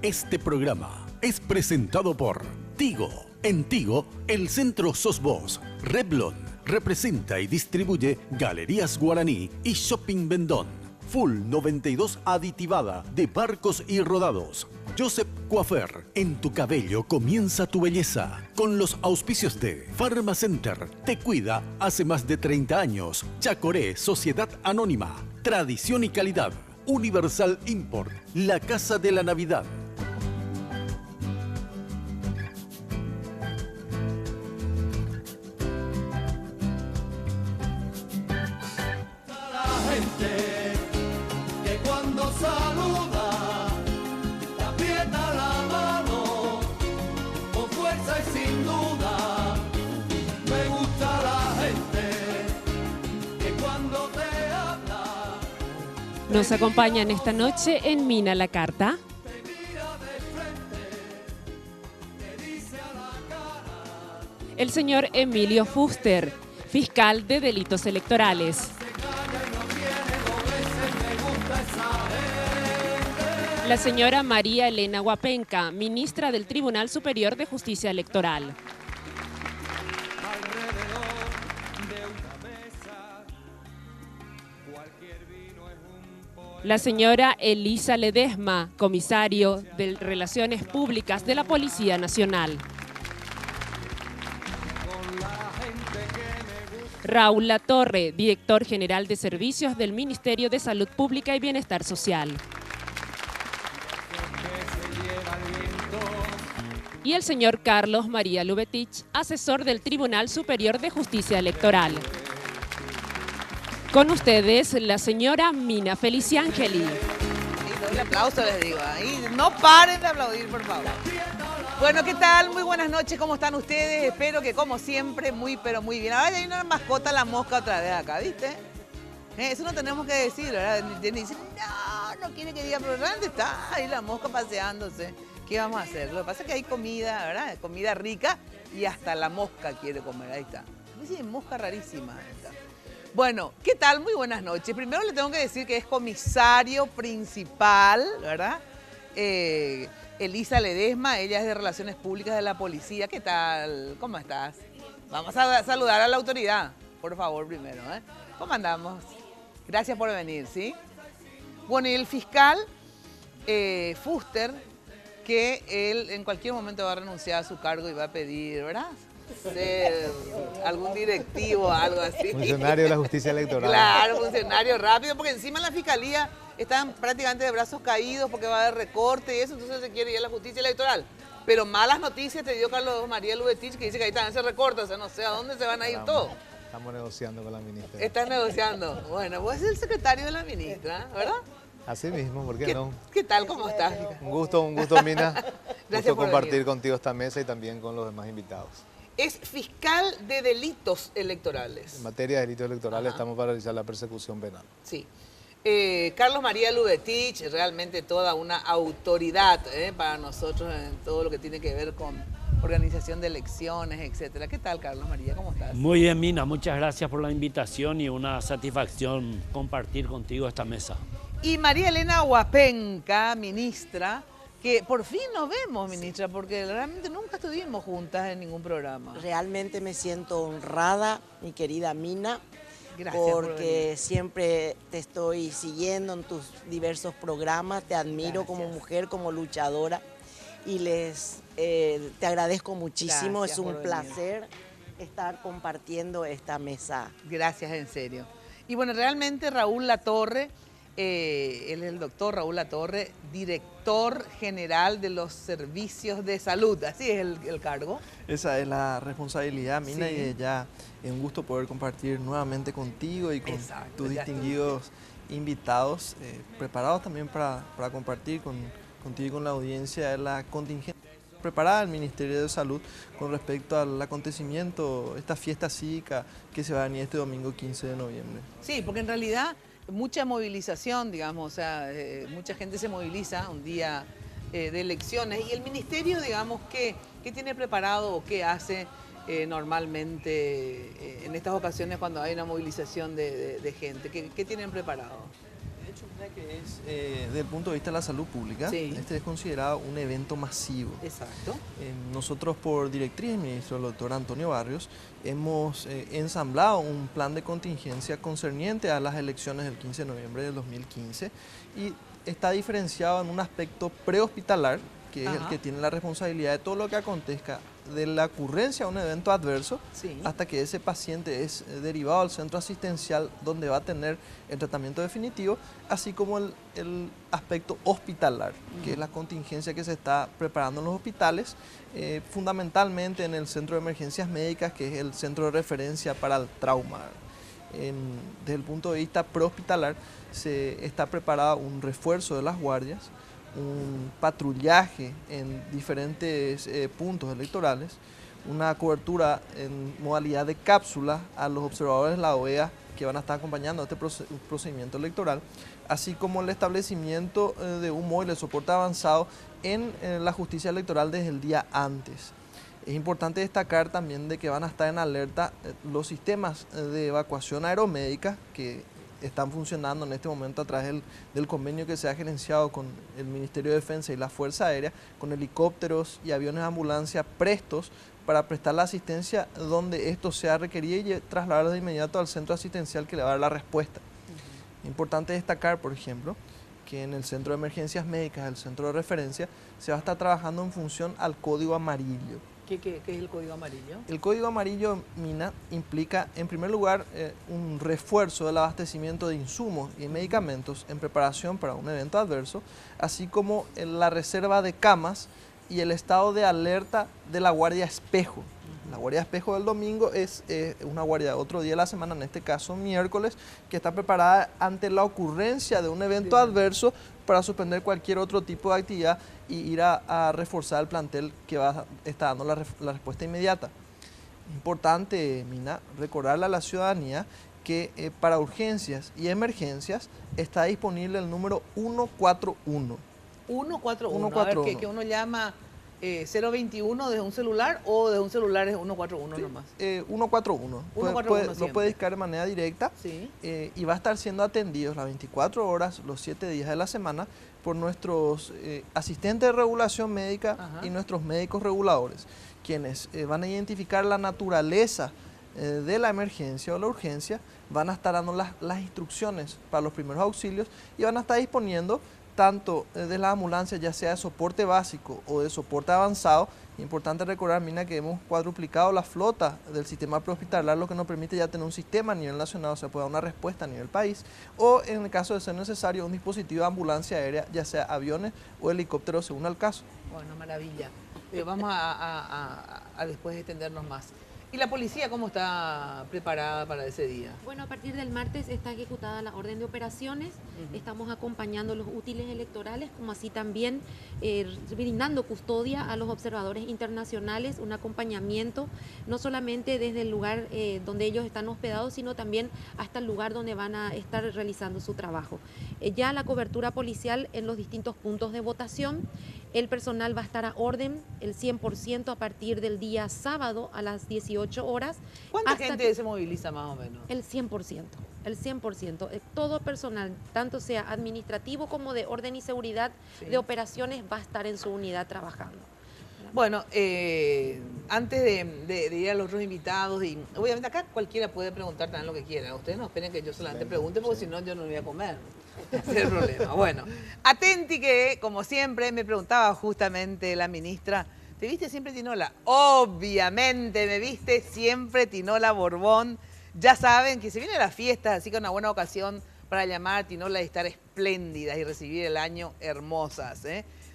Este programa es presentado por Tigo. En Tigo, el centro sos vos. Revlon representa y distribuye Galerías Guaraní y Shopping Vendón. Full 92 aditivada de barcos y rodados. Joseph Coiffeur, en tu cabello comienza tu belleza. Con los auspicios de Pharmacenter, te cuida hace más de 30 años. Chacoré, Sociedad Anónima. Tradición y calidad. Universal Import, la casa de la Navidad. Nos acompañan esta noche en Mina la Carta. El señor Emilio Fuster, fiscal de delitos electorales. La señora María Elena Huapenca, ministra del Tribunal Superior de Justicia Electoral. La señora Elisa Ledesma, comisario de Relaciones Públicas de la Policía Nacional. Raúl Latorre, director general de servicios del Ministerio de Salud Pública y Bienestar Social. Y el señor Carlos María Lubetich, asesor del Tribunal Superior de Justicia Electoral. Con ustedes, la señora Mina Feliciangeli. Y doy aplauso, les digo. Ahí no paren de aplaudir, por favor. Bueno, ¿qué tal? Muy buenas noches, ¿cómo están ustedes? Espero que, como siempre, muy, pero muy bien. Ahora hay una mascota, la mosca, otra vez acá, ¿viste? Eso no tenemos que decir, ¿verdad? Dicen, no quiere que diga, pero ¿dónde está? Ahí la mosca paseándose. ¿Qué vamos a hacer? Lo que pasa es que hay comida, ¿verdad? Comida rica y hasta la mosca quiere comer. Ahí está. A mí sí, mosca rarísima. Ahí está. Bueno, ¿qué tal? Muy buenas noches. Primero le tengo que decir que es comisario principal, ¿verdad? Elisa Ledesma, ella es de Relaciones Públicas de la Policía. ¿Qué tal? ¿Cómo estás? Vamos a saludar a la autoridad, por favor, primero, ¿eh? ¿Cómo andamos? Gracias por venir, ¿sí? Bueno, y el fiscal Fuster, que él en cualquier momento va a renunciar a su cargo y va a pedir, ¿verdad? Ser algún directivo, algo así. Funcionario de la justicia electoral. Claro, funcionario rápido, porque encima en la fiscalía están prácticamente de brazos caídos porque va a haber recorte y eso, entonces se quiere ir a la justicia electoral. Pero malas noticias te dio Carlos María Lubetich, que dice que ahí también se recorta, o sea, no sé a dónde se van a ir todos. Estamos negociando con la ministra. Estás negociando. Bueno, vos sos el secretario de la ministra, ¿verdad? Así mismo, ¿por qué no? ¿Qué tal? ¿Cómo estás? Un gusto, Mina. Gracias por por compartir venir contigo esta mesa y también con los demás invitados. Es fiscal de delitos electorales. En materia de delitos electorales estamos para realizar la persecución penal. Sí. Carlos María Lubetich, realmente toda una autoridad para nosotros en todo lo que tiene que ver con organización de elecciones, etcétera. ¿Qué tal, Carlos María? ¿Cómo estás? Muy bien, Mina. Muchas gracias por la invitación y una satisfacción compartir contigo esta mesa. Y María Elena Huapenca, ministra, que por fin nos vemos, ministra, porque realmente nunca estuvimos juntas en ningún programa. Realmente me siento honrada, mi querida Mina, Gracias porque siempre te estoy siguiendo en tus diversos programas, te admiro como mujer, como luchadora y te agradezco muchísimo, Gracias es un por placer estar compartiendo esta mesa. Gracias, en serio. Y bueno, realmente Raúl Latorre, él es el doctor Raúl Latorre, director general de los servicios de salud, así es el cargo. Esa es la responsabilidad, Mina, Sí. y ya es un gusto poder compartir nuevamente contigo y con tus distinguidos invitados, preparados también para compartir contigo y con la audiencia de la contingencia preparada del Ministerio de Salud con respecto al acontecimiento, esta fiesta cívica que se va a venir este domingo 15 de noviembre. Sí, porque en realidad mucha movilización, digamos, o sea, mucha gente se moviliza un día de elecciones y el ministerio, digamos, ¿qué tiene preparado o qué hace normalmente en estas ocasiones cuando hay una movilización de gente? ¿Qué tienen preparado? hecho, mira, que es, desde el punto de vista de la salud pública, Sí. este es considerado un evento masivo. Exacto. Nosotros, por directriz del ministro, el doctor Antonio Barrios, hemos ensamblado un plan de contingencia concerniente a las elecciones del 15 de noviembre del 2015 y está diferenciado en un aspecto prehospitalar, que es el que tiene la responsabilidad de todo lo que acontezca de la ocurrencia de un evento adverso Sí. hasta que ese paciente es derivado al centro asistencial donde va a tener el tratamiento definitivo, así como el aspecto hospitalar, que es la contingencia que se está preparando en los hospitales, fundamentalmente en el centro de emergencias médicas, que es el centro de referencia para el trauma. Desde el punto de vista prehospitalar, se está preparado un refuerzo de las guardias, un patrullaje en diferentes puntos electorales, una cobertura en modalidad de cápsula a los observadores de la OEA que van a estar acompañando este procedimiento electoral, así como el establecimiento de un móvil de soporte avanzado en la justicia electoral desde el día antes. Es importante destacar también de que van a estar en alerta los sistemas de evacuación aeromédica que están funcionando en este momento a través del convenio que se ha gerenciado con el Ministerio de Defensa y la Fuerza Aérea, con helicópteros y aviones de ambulancia prestos para prestar la asistencia donde esto sea requerido y trasladarlo de inmediato al centro asistencial que le va a dar la respuesta. Importante destacar, por ejemplo, que en el centro de emergencias médicas, el centro de referencia, se va a estar trabajando en función al código amarillo. ¿Qué es el código amarillo? El código amarillo, Mina, implica, en primer lugar, un refuerzo del abastecimiento de insumos y medicamentos en preparación para un evento adverso, así como la reserva de camas y el estado de alerta de la guardia espejo. La guardia espejo del domingo es una guardia de otro día de la semana, en este caso miércoles, que está preparada ante la ocurrencia de un evento adverso para suspender cualquier otro tipo de actividad y ir a reforzar el plantel que está dando la respuesta inmediata. Importante, Mina, recordarle a la ciudadanía que para urgencias y emergencias está disponible el número 141. 141. A ver, que uno llama 021 desde un celular o desde un celular es 141 Sí, nomás. 141. 141 Lo puede discar de manera directa Sí. y va a estar siendo atendidos las 24 horas, los 7 días de la semana, por nuestros asistentes de regulación médica y nuestros médicos reguladores, quienes van a identificar la naturaleza de la emergencia o la urgencia, van a estar dando las instrucciones para los primeros auxilios y van a estar disponiendo tanto de la ambulancia, ya sea de soporte básico o de soporte avanzado. Importante recordar, Mina, que hemos cuadruplicado la flota del sistema prehospitalar, lo que nos permite ya tener un sistema a nivel nacional, o sea, puede dar una respuesta a nivel país, o en el caso de ser necesario, un dispositivo de ambulancia aérea, ya sea aviones o helicópteros, según el caso. Bueno, maravilla. Vamos a después extendernos más. ¿Y la policía cómo está preparada para ese día? Bueno, a partir del martes está ejecutada la orden de operaciones, estamos acompañando los útiles electorales, como así también brindando custodia a los observadores internacionales, un acompañamiento, no solamente desde el lugar donde ellos están hospedados, sino también hasta el lugar donde van a estar realizando su trabajo. Ya la cobertura policial en los distintos puntos de votación, el personal va a estar a orden, el 100% a partir del día sábado a las 18 horas. ¿Cuánta gente se moviliza más o menos? El 100%, el 100%. Todo personal, tanto sea administrativo como de orden y seguridad de operaciones, va a estar en su unidad trabajando. Bueno, antes de ir a los otros invitados, y obviamente acá cualquiera puede preguntar también lo que quiera. Ustedes no esperen que yo solamente pregunte, porque si no yo no voy a comer. Ese es el problema. Bueno, atenti que, como siempre, me preguntaba justamente la ministra, ¿te viste siempre Tinola? Obviamente me viste siempre Tinola Borbón. Ya saben que se vienen las fiestas, así que una buena ocasión para llamar a Tinola y estar espléndidas y recibir el año hermosas.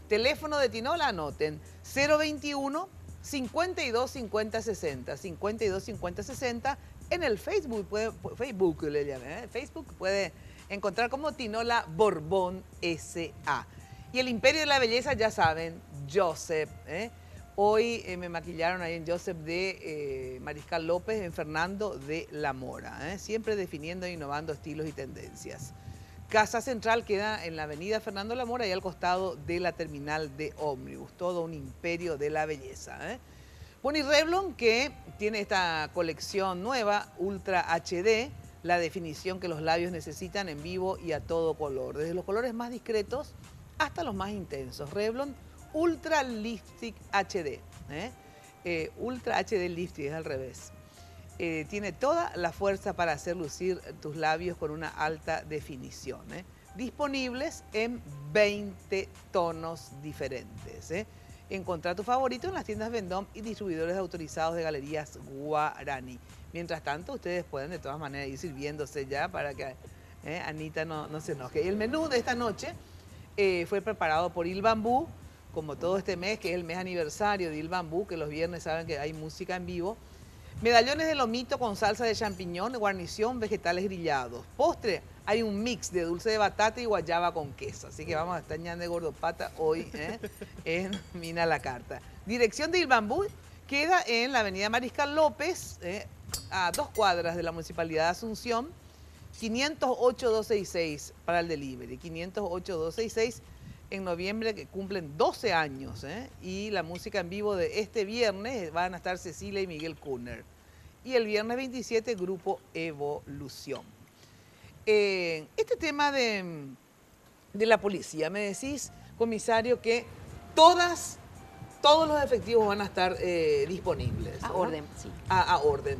Teléfono de Tinola, anoten, 021 52 50 60, 52 50 60. En el Facebook, Facebook le llaman, Facebook puede encontrar como Tinola Borbón S.A. Y el Imperio de la Belleza, ya saben, Joseph. Hoy me maquillaron ahí en Joseph de Mariscal López, en Fernando de la Mora. Siempre definiendo e innovando estilos y tendencias. Casa Central queda en la avenida Fernando de la Mora y al costado de la terminal de ómnibus. Todo un imperio de la belleza. Bueno, y Revlon, que tiene esta colección nueva, Ultra HD, la definición que los labios necesitan en vivo y a todo color, desde los colores más discretos hasta los más intensos. Revlon Ultra Lipstick HD, Ultra HD Lipstick, es al revés. Tiene toda la fuerza para hacer lucir tus labios con una alta definición. Disponibles en 20 tonos diferentes. Encontrá tu favorito en las tiendas Vendôme y distribuidores autorizados de Galerías Guarani. Mientras tanto, ustedes pueden de todas maneras ir sirviéndose ya para que Anita no se enoje. Y el menú de esta noche fue preparado por Il Bambú, como todo este mes, que es el mes aniversario de Il Bambú, que los viernes saben que hay música en vivo. Medallones de lomito con salsa de champiñón, guarnición, vegetales grillados. Postre, hay un mix de dulce de batata y guayaba con queso. Así que vamos a estar ñando de gordopata hoy en Mina la Carta. Dirección de Il Bambú queda en la avenida Mariscal López, a 2 cuadras de la Municipalidad de Asunción, 508-266 para el delivery, 508-266 en noviembre, que cumplen 12 años, y la música en vivo de este viernes van a estar Cecilia y Miguel Kuhner. Y el viernes 27, Grupo Evolución. Este tema de la policía, me decís, comisario, que todos los efectivos van a estar disponibles, ¿no? A orden, sí. A orden.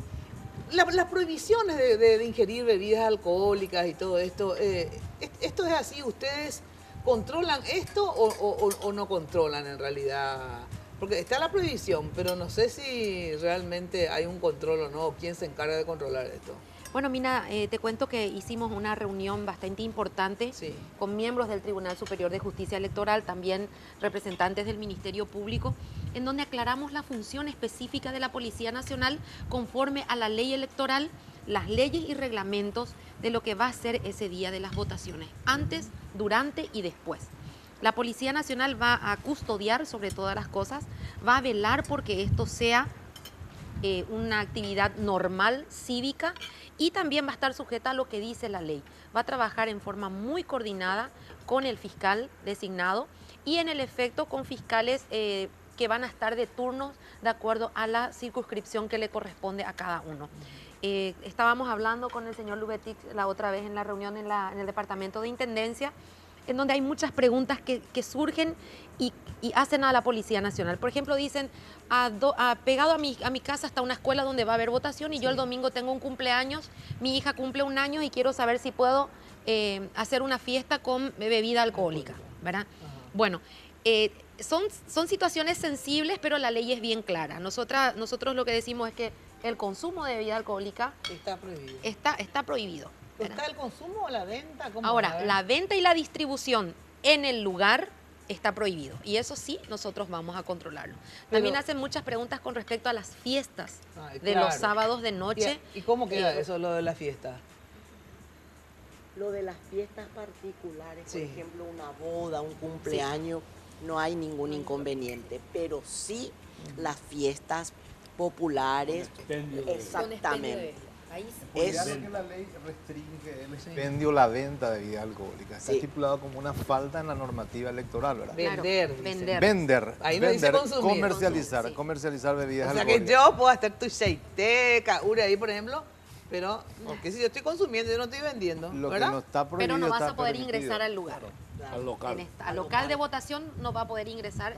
Las prohibiciones de ingerir bebidas alcohólicas y todo esto, ¿esto es así? ¿Ustedes controlan esto o no controlan en realidad? Porque está la prohibición, pero no sé si realmente hay un control o no. ¿Quién se encarga de controlar esto? Bueno, Mina, te cuento que hicimos una reunión bastante importante con miembros del Tribunal Superior de Justicia Electoral, también representantes del Ministerio Público, en donde aclaramos la función específica de la Policía Nacional conforme a la ley electoral, las leyes y reglamentos de lo que va a ser ese día de las votaciones, antes, durante y después. La Policía Nacional va a custodiar sobre todas las cosas, va a velar porque esto sea una actividad normal, cívica, y también va a estar sujeta a lo que dice la ley. Va a trabajar en forma muy coordinada con el fiscal designado y en el efecto con fiscales que van a estar de turnos de acuerdo a la circunscripción que le corresponde a cada uno. Estábamos hablando con el señor Lubetic la otra vez en la reunión en el Departamento de Intendencia, en donde hay muchas preguntas que surgen y hacen a la Policía Nacional. Por ejemplo, dicen, pegado a mi casa está una escuela donde va a haber votación y yo el domingo tengo un cumpleaños, mi hija cumple 1 año y quiero saber si puedo hacer una fiesta con bebida alcohólica, ¿verdad? Bueno, son situaciones sensibles, pero la ley es bien clara. Nosotros lo que decimos es que el consumo de bebida alcohólica está prohibido. Está prohibido. ¿Está el consumo o la venta? Ahora, la venta y la distribución en el lugar está prohibido. Y eso sí, nosotros vamos a controlarlo. También hacen muchas preguntas con respecto a las fiestas de los sábados de noche. ¿Y cómo queda eso, lo de la fiesta? Lo de las fiestas particulares, por ejemplo, una boda, un cumpleaños, no hay ningún inconveniente. Pero sí las fiestas populares, exactamente. Es que la ley restringe el expendio, la venta de bebida alcohólica. Está estipulado como una falta en la normativa electoral, ¿verdad? Vender. Ahí no dice consumir. Comercializar bebidas alcohólicas. O sea alcohólicas. que yo puedo hacer tu cheiteca, ahí, por ejemplo, pero porque si yo estoy consumiendo, yo no estoy vendiendo, Lo ¿verdad? que no está prohibido, pero no vas a poder permitido. ingresar al lugar. Al local. Al local de votación no va a poder ingresar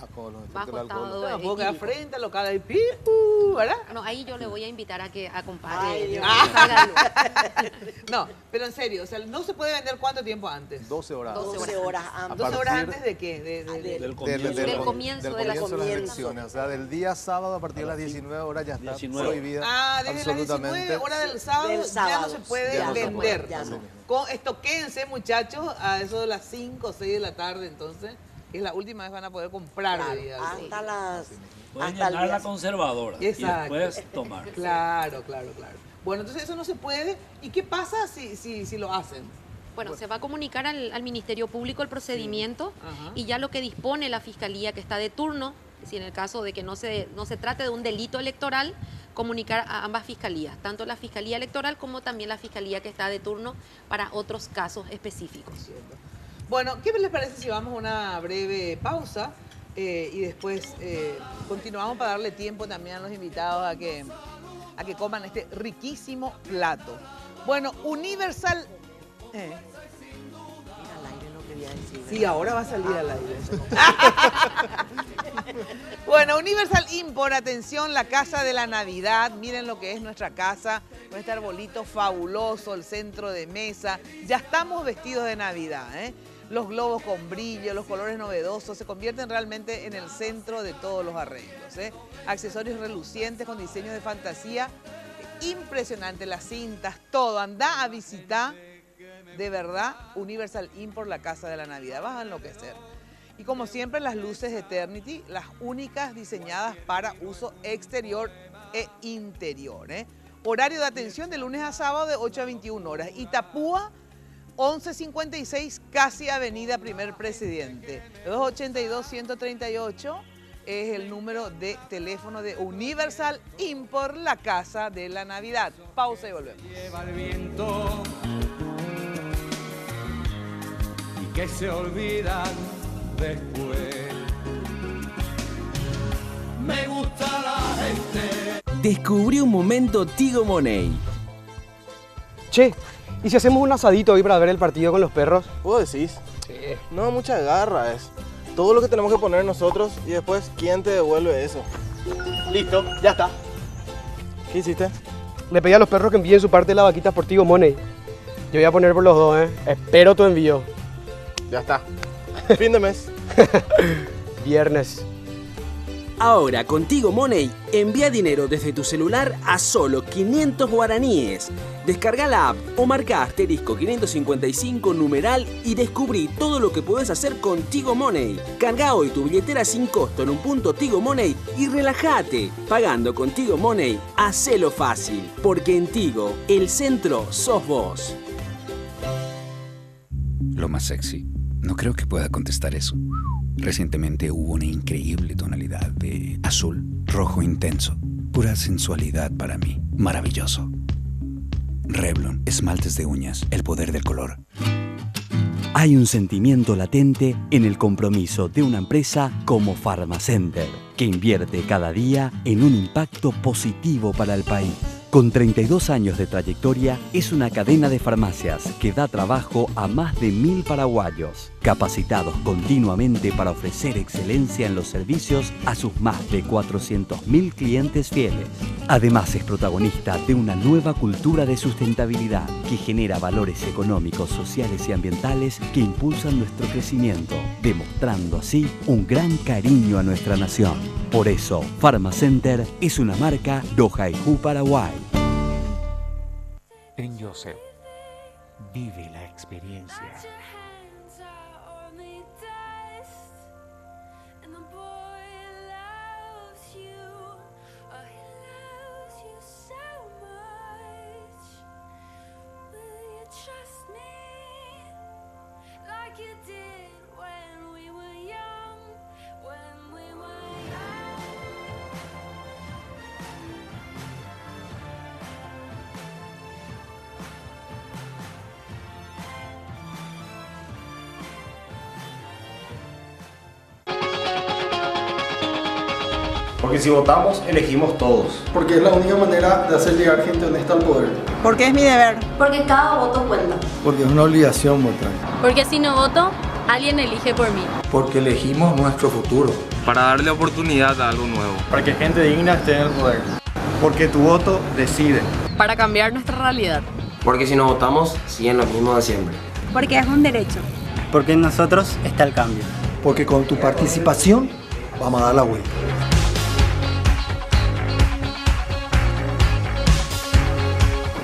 bajo estado de no puedo quedar frente al local ahí, ¿verdad? No, ahí yo le voy a invitar a que acompañe. No, pero en serio, o sea, no se puede vender ¿cuánto tiempo antes? 12 horas. 12 horas antes. 12 horas antes de qué? Del comienzo de las elecciones. O sea, del día sábado a partir de las 19 horas ya está prohibida. Desde las 19 horas del sábado ya no se puede vender. Estoquéense, muchachos, a eso de las 5 o 6 de la tarde, entonces, es la última vez van a poder comprar bebidas. Hasta las... Pueden llenar la conservadora y después tomar. Claro. Bueno, entonces eso no se puede. ¿Y qué pasa si lo hacen? Bueno, se va a comunicar al Ministerio Público el procedimiento y ya lo que dispone la Fiscalía que está de turno, si en el caso de que no se trate de un delito electoral, comunicar a ambas fiscalías, tanto la Fiscalía Electoral como también la Fiscalía que está de turno para otros casos específicos. Bueno, ¿qué les parece si vamos a una breve pausa y después continuamos para darle tiempo también a los invitados a que coman este riquísimo plato? Bueno, Universal... Sí, ahora va a salir al aire. Bueno, Universal Import, atención, la casa de la Navidad. Miren lo que es nuestra casa, nuestro arbolito fabuloso, el centro de mesa. Ya estamos vestidos de Navidad, ¿eh? Los globos con brillo, los colores novedosos, se convierten realmente en el centro de todos los arreglos, ¿eh? Accesorios relucientes con diseños de fantasía. Impresionante, las cintas, todo. Anda a visitar, de verdad, Universal Import, la casa de la Navidad. Vas a enloquecer. Y como siempre, las luces Eternity, las únicas diseñadas para uso exterior e interior, ¿eh? Horario de atención de lunes a sábado de 8 a 21 horas. Itapúa, 1156, casi Avenida Primer Presidente. 282-138 es el número de teléfono de Universal Import, la casa de la Navidad. Pausa y volvemos. Lleva el viento y que se olvidan después. Me gusta la gente. Descubrí un momento Tigo Money. Che, ¿y si hacemos un asadito hoy para ver el partido con los perros? ¿Vos decís? Sí. No, mucha garra es. Todo lo que tenemos que poner nosotros y después, ¿quién te devuelve eso? Listo, ya está. ¿Qué hiciste? Le pedí a los perros que envíen su parte de la vaquita por Tigo Money. Yo voy a poner por los dos, ¿eh? Espero tu envío. Ya está. Fin de mes. Viernes. Ahora con Tigo Money, envía dinero desde tu celular a solo 500 guaraníes. Descarga la app o marca asterisco 555 numeral y descubrí todo lo que puedes hacer con Tigo Money. Carga hoy tu billetera sin costo en un punto Tigo Money y relájate. Pagando con Tigo Money, hacelo fácil. Porque en Tigo, el centro sos vos. Lo más sexy. No creo que pueda contestar eso. Recientemente hubo una increíble tonalidad de azul, rojo intenso. Pura sensualidad para mí. Maravilloso. Revlon, esmaltes de uñas, el poder del color. Hay un sentimiento latente en el compromiso de una empresa como Pharmacenter, que invierte cada día en un impacto positivo para el país. Con 32 años de trayectoria, es una cadena de farmacias que da trabajo a más de 1000 paraguayos, capacitados continuamente para ofrecer excelencia en los servicios a sus más de 400.000 clientes fieles. Además, es protagonista de una nueva cultura de sustentabilidad que genera valores económicos, sociales y ambientales que impulsan nuestro crecimiento, demostrando así un gran cariño a nuestra nación. Por eso, Pharmacenter es una marca Dojaijú Paraguay. En Joseph, vive la experiencia. Porque si votamos, elegimos todos. Porque es la única manera de hacer llegar gente honesta al poder. Porque es mi deber. Porque cada voto cuenta. Porque es una obligación votar. Porque si no voto, alguien elige por mí. Porque elegimos nuestro futuro. Para darle oportunidad a algo nuevo. Para que gente digna esté en el poder. Porque tu voto decide. Para cambiar nuestra realidad. Porque si no votamos, siguen lo mismo de siempre. Porque es un derecho. Porque en nosotros está el cambio. Porque con tu participación vamos a dar la vuelta.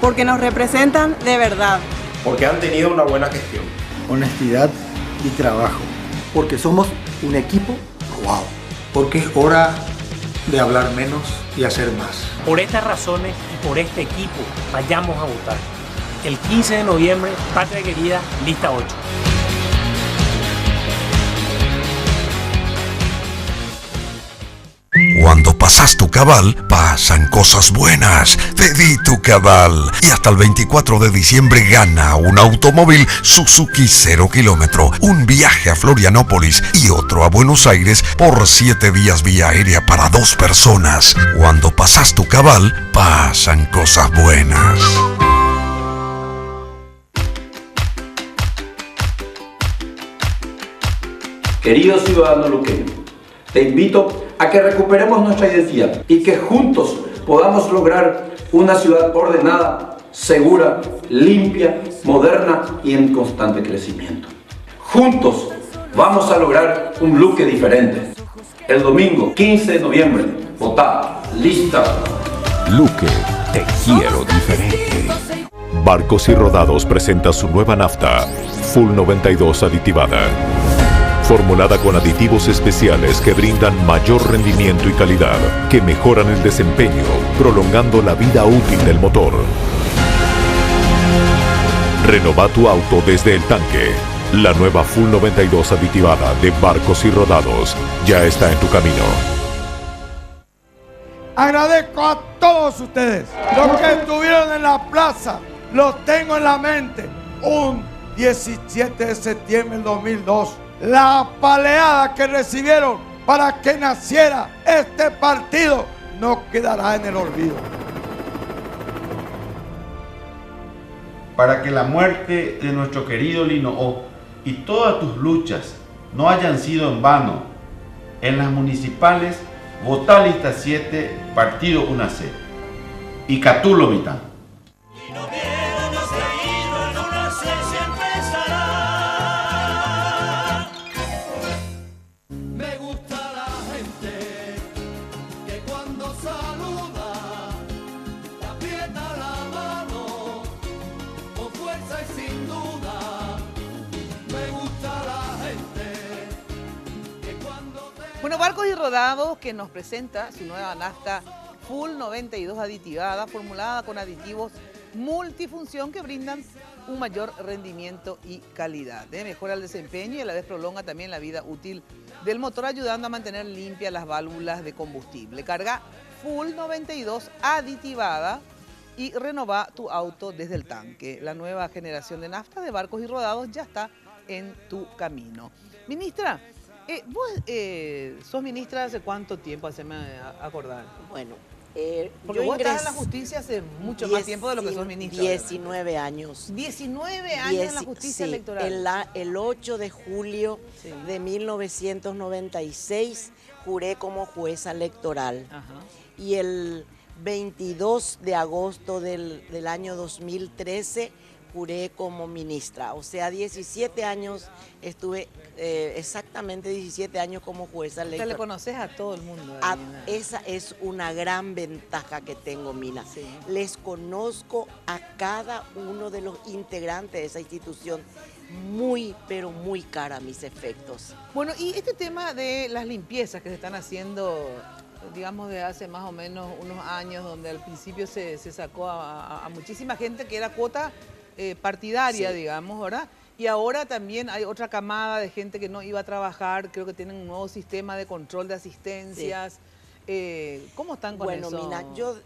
Porque nos representan de verdad. Porque han tenido una buena gestión. Honestidad y trabajo. Porque somos un equipo wow. Porque es hora de hablar menos y hacer más. Por estas razones y por este equipo, vayamos a votar. El 15 de noviembre, Patria Querida, lista 8. Cuando pasas tu cabal, pasan cosas buenas. Pedí tu cabal. Y hasta el 24 de diciembre gana un automóvil Suzuki 0 kilómetro, un viaje a Florianópolis y otro a Buenos Aires por 7 días vía aérea para 2 personas. Cuando pasas tu cabal, pasan cosas buenas. Querido ciudadano luqueño, te invito a que recuperemos nuestra identidad y que juntos podamos lograr una ciudad ordenada, segura, limpia, moderna y en constante crecimiento. Juntos vamos a lograr un Luque diferente. El domingo 15 de noviembre, votá, lista. Luque, te quiero diferente. Barcos y Rodados presenta su nueva nafta, Full 92 aditivada. Formulada con aditivos especiales que brindan mayor rendimiento y calidad, que mejoran el desempeño, prolongando la vida útil del motor. Renova tu auto desde el tanque. La nueva Full 92 aditivada de Barcos y Rodados ya está en tu camino. Agradezco a todos ustedes los que estuvieron en la plaza. Los tengo en la mente. Un 17 de septiembre del 2002. La apaleada que recibieron para que naciera este partido no quedará en el olvido. Para que la muerte de nuestro querido Lino O y todas tus luchas no hayan sido en vano, en las municipales, votá lista 7, partido 1C. Y Catulo Mitán. Me gusta la gente que cuando saluda te aprieta la mano con fuerza y sin duda. Me gusta la gente que cuando Bueno, Barcos y Rodados, que nos presenta su nueva nafta Full 92 aditivada, formulada con aditivos multifunción que brindan un mayor rendimiento y calidad. Mejora el desempeño y a la vez prolonga también la vida útil del motor, ayudando a mantener limpias las válvulas de combustible. Carga Full 92 aditivada y renova tu auto desde el tanque. La nueva generación de nafta de Barcos y Rodados ya está en tu camino. Ministra, vos sos ministra hace cuánto tiempo, haceme acordar. Bueno, porque vos estás en la justicia hace mucho más tiempo de lo que sos ministra. 19 años. 19 años en la justicia electoral. El 8 de julio de 1996 juré como jueza electoral. Ajá. Y el 22 de agosto del año 2013 juré como ministra. O sea, 17 años estuve, exactamente 17 años como jueza electoral. Te le conoces a todo el mundo. Esa es una gran ventaja que tengo, Mina. Sí. Les conozco a cada uno de los integrantes de esa institución. Muy, pero muy cara a mis efectos. Bueno, y este tema de las limpiezas que se están haciendo, digamos, de hace más o menos unos años, donde al principio se sacó a muchísima gente que era cuota partidaria, sí, digamos, ¿verdad? Y ahora también hay otra camada de gente que no iba a trabajar, creo que tienen un nuevo sistema de control de asistencias. Sí. ¿Cómo están con eso? Bueno, Mina, yo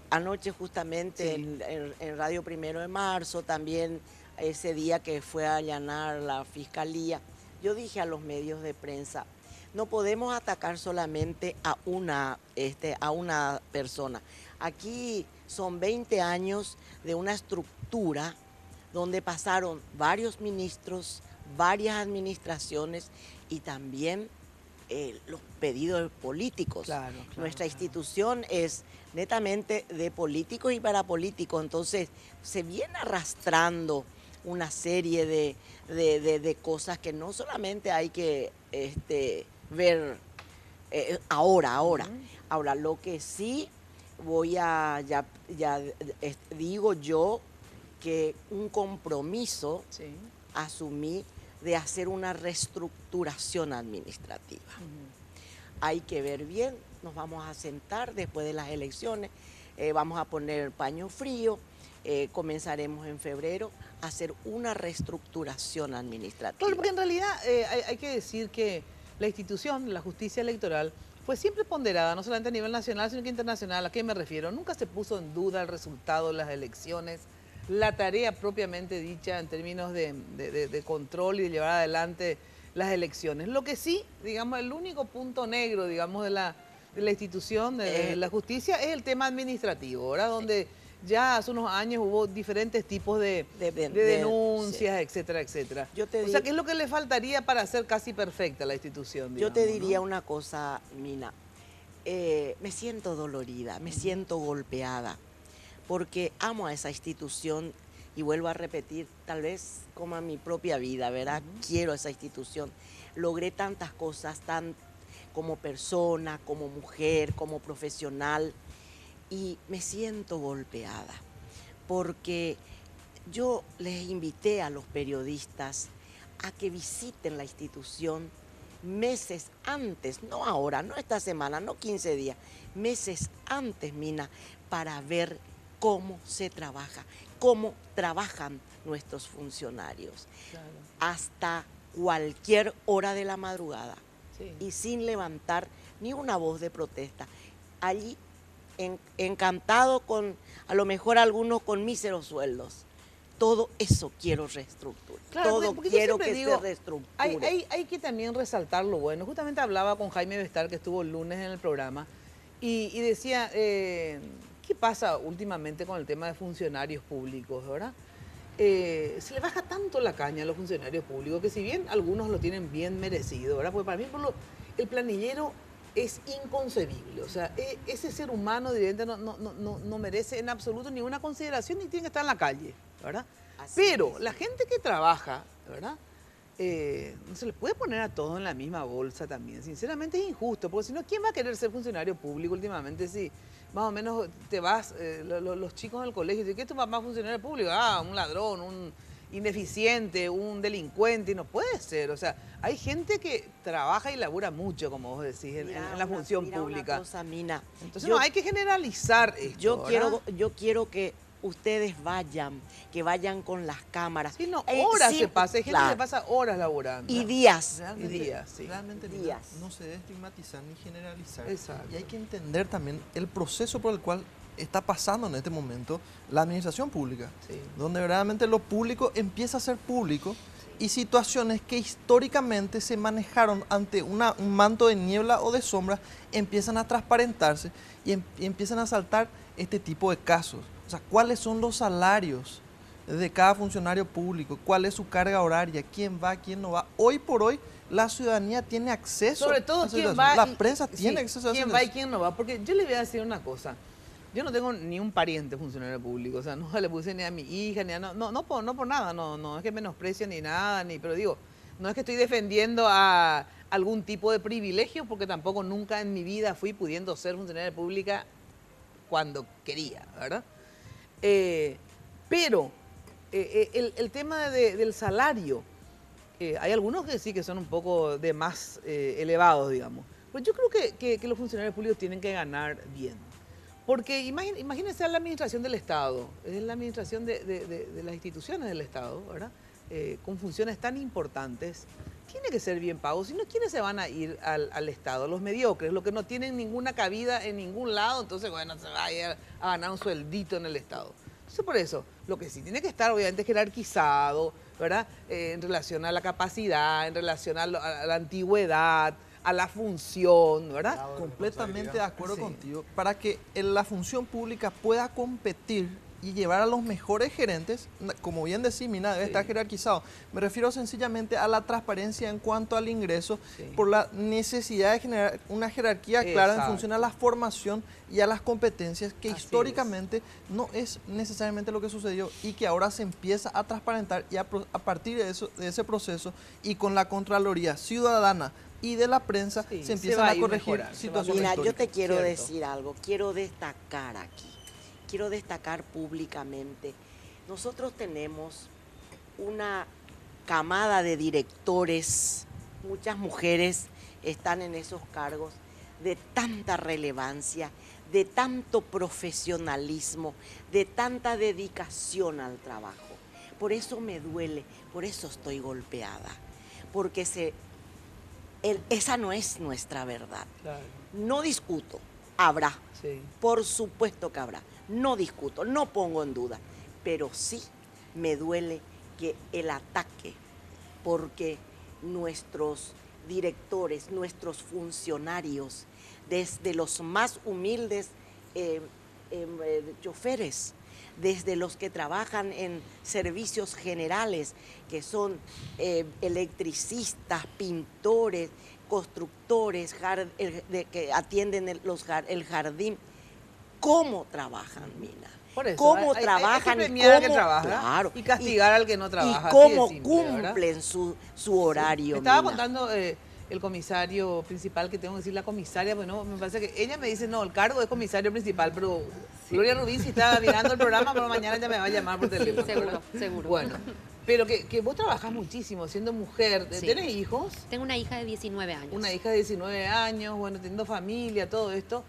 anoche justamente en Radio 1 de Marzo, también ese día que fue a allanar la fiscalía, yo dije a los medios de prensa, no podemos atacar solamente a una persona. Aquí son 20 años de una estructura donde pasaron varios ministros, varias administraciones y también los pedidos políticos. Claro. Nuestra institución es netamente de políticos y para políticos, entonces se viene arrastrando una serie de cosas que no solamente hay que ver ahora. Ahora, lo que sí voy a, digo yo, que un compromiso asumí de hacer una reestructuración administrativa. Hay que ver bien, nos vamos a sentar después de las elecciones, vamos a poner paño frío, comenzaremos en febrero a hacer una reestructuración administrativa. Claro, porque en realidad hay que decir que la institución, la justicia electoral, fue siempre ponderada, no solamente a nivel nacional, sino que internacional. ¿A qué me refiero? Nunca se puso en duda el resultado de las elecciones, la tarea propiamente dicha en términos de control y de llevar adelante las elecciones. Lo que sí, digamos, el único punto negro, digamos, de la institución, de la justicia, es el tema administrativo, ¿verdad? Donde ya hace unos años hubo diferentes tipos de denuncias, sí, etcétera, etcétera. O sea, ¿qué es lo que le faltaría para ser casi perfecta la institución? Yo te diría una cosa, Mina. Me siento dolorida, me siento golpeada, porque amo a esa institución y vuelvo a repetir, tal vez como a mi propia vida, ¿verdad? Quiero esa institución. Logré tantas cosas, como persona, como mujer, como profesional, y me siento golpeada, porque yo les invité a los periodistas a que visiten la institución meses antes, no ahora, no esta semana, no 15 días, meses antes, Mina, para ver cómo se trabaja, cómo trabajan nuestros funcionarios, hasta cualquier hora de la madrugada, y sin levantar ni una voz de protesta. Allí, encantado con, a lo mejor algunos con míseros sueldos. Todo eso quiero reestructurar. Claro, todo porque quiero que digo, se reestructure. Hay que también resaltar lo bueno. Justamente hablaba con Jaime Bestar, que estuvo el lunes en el programa, y decía, ¿qué pasa últimamente con el tema de funcionarios públicos, verdad? Se le baja tanto la caña a los funcionarios públicos, que si bien algunos lo tienen bien merecido, ¿verdad? Porque para mí el planillero es inconcebible. O sea, ese ser humano no merece en absoluto ninguna consideración ni tiene que estar en la calle, ¿verdad? Pero la gente que trabaja, ¿verdad? No se le puede poner a todos en la misma bolsa también. Sinceramente es injusto, porque si no, ¿quién va a querer ser funcionario público últimamente si más o menos te vas, los chicos del colegio, dicen, ¿qué es tu papá funcionario público? Ah, un ladrón, un ineficiente, un delincuente, y no puede ser. O sea, hay gente que trabaja y labura mucho, como vos decís, en la función pública. Una cosa, Mina. Entonces no hay que generalizar esto, yo quiero que ustedes que vayan con las cámaras. Sí, no, horas se pasa, hay gente que pasa horas laborando. Y días. Realmente días. No se debe estigmatizar ni generalizar. Exacto. Y hay que entender también el proceso por el cual está pasando en este momento la administración pública, donde verdaderamente lo público empieza a ser público y situaciones que históricamente se manejaron ante un manto de niebla o de sombra empiezan a transparentarse y empiezan a saltar este tipo de casos. O sea, ¿cuáles son los salarios de cada funcionario público? ¿Cuál es su carga horaria? ¿Quién va, quién no va? Hoy por hoy la ciudadanía tiene acceso sobre todo a quién esa va, la prensa tiene acceso a quién va y quién no va, porque yo le voy a decir una cosa. Yo no tengo ni un pariente funcionario público, o sea, no le puse ni a mi hija, ni a... No por nada, no es que menosprecie ni nada, pero digo, no es que estoy defendiendo a algún tipo de privilegio, porque tampoco nunca en mi vida fui pudiendo ser funcionaria pública cuando quería, ¿verdad? Pero el tema del salario, hay algunos que sí que son un poco de más elevados, digamos. Pues yo creo que los funcionarios públicos tienen que ganar bien. Porque imagínense la administración del Estado, es la administración de las instituciones del Estado, ¿verdad? Con funciones tan importantes, tiene que ser bien pago. Si no, ¿quiénes se van a ir al Estado? Los mediocres, los que no tienen ninguna cabida en ningún lado, entonces, bueno, se va a ir a ganar un sueldito en el Estado. Entonces, por eso, lo que sí tiene que estar, obviamente, jerarquizado, ¿verdad? En relación a la capacidad, en relación a la antigüedad, a la función, ¿verdad? Completamente de acuerdo contigo. Para que la función pública pueda competir y llevar a los mejores gerentes, como bien decís, Mina, debe estar jerarquizado. Me refiero sencillamente a la transparencia en cuanto al ingreso, por la necesidad de generar una jerarquía clara en función a la formación y a las competencias, que históricamente no es necesariamente lo que sucedió y que ahora se empieza a transparentar, y a partir de ese proceso y con la Contraloría Ciudadana y de la prensa se empiezan a corregir situaciones Mira, históricas. yo te quiero decir algo, quiero destacar aquí, quiero destacar públicamente. Nosotros tenemos una camada de directores, muchas mujeres están en esos cargos de tanta relevancia, de tanto profesionalismo, de tanta dedicación al trabajo. Por eso me duele, por eso estoy golpeada, porque esa no es nuestra verdad. Claro. No discuto, habrá, por supuesto que habrá, no discuto, no pongo en duda, pero sí me duele que el ataque, porque nuestros directores, nuestros funcionarios, desde los más humildes choferes desde los que trabajan en servicios generales, que son electricistas, pintores, constructores, que atienden el jardín. ¿Cómo trabajan, Mina? Por eso, ¿Cómo hay trabajan? que premiar al que cómo, trabaja, claro, y castigar al que no trabaja. Y cómo así de simple, cumplen su horario. Me estaba Mina. contando el comisario principal, que tengo que decir la comisaria, pues no, me parece que ella me dice, no, el cargo es comisario principal, pero Gloria Rubín, si está mirando el programa, pero mañana ya me va a llamar por teléfono. Seguro, seguro. Bueno, pero que vos trabajás muchísimo siendo mujer. Sí. ¿Tenés hijos? Tengo una hija de 19 años. Una hija de 19 años, bueno, teniendo familia, todo esto.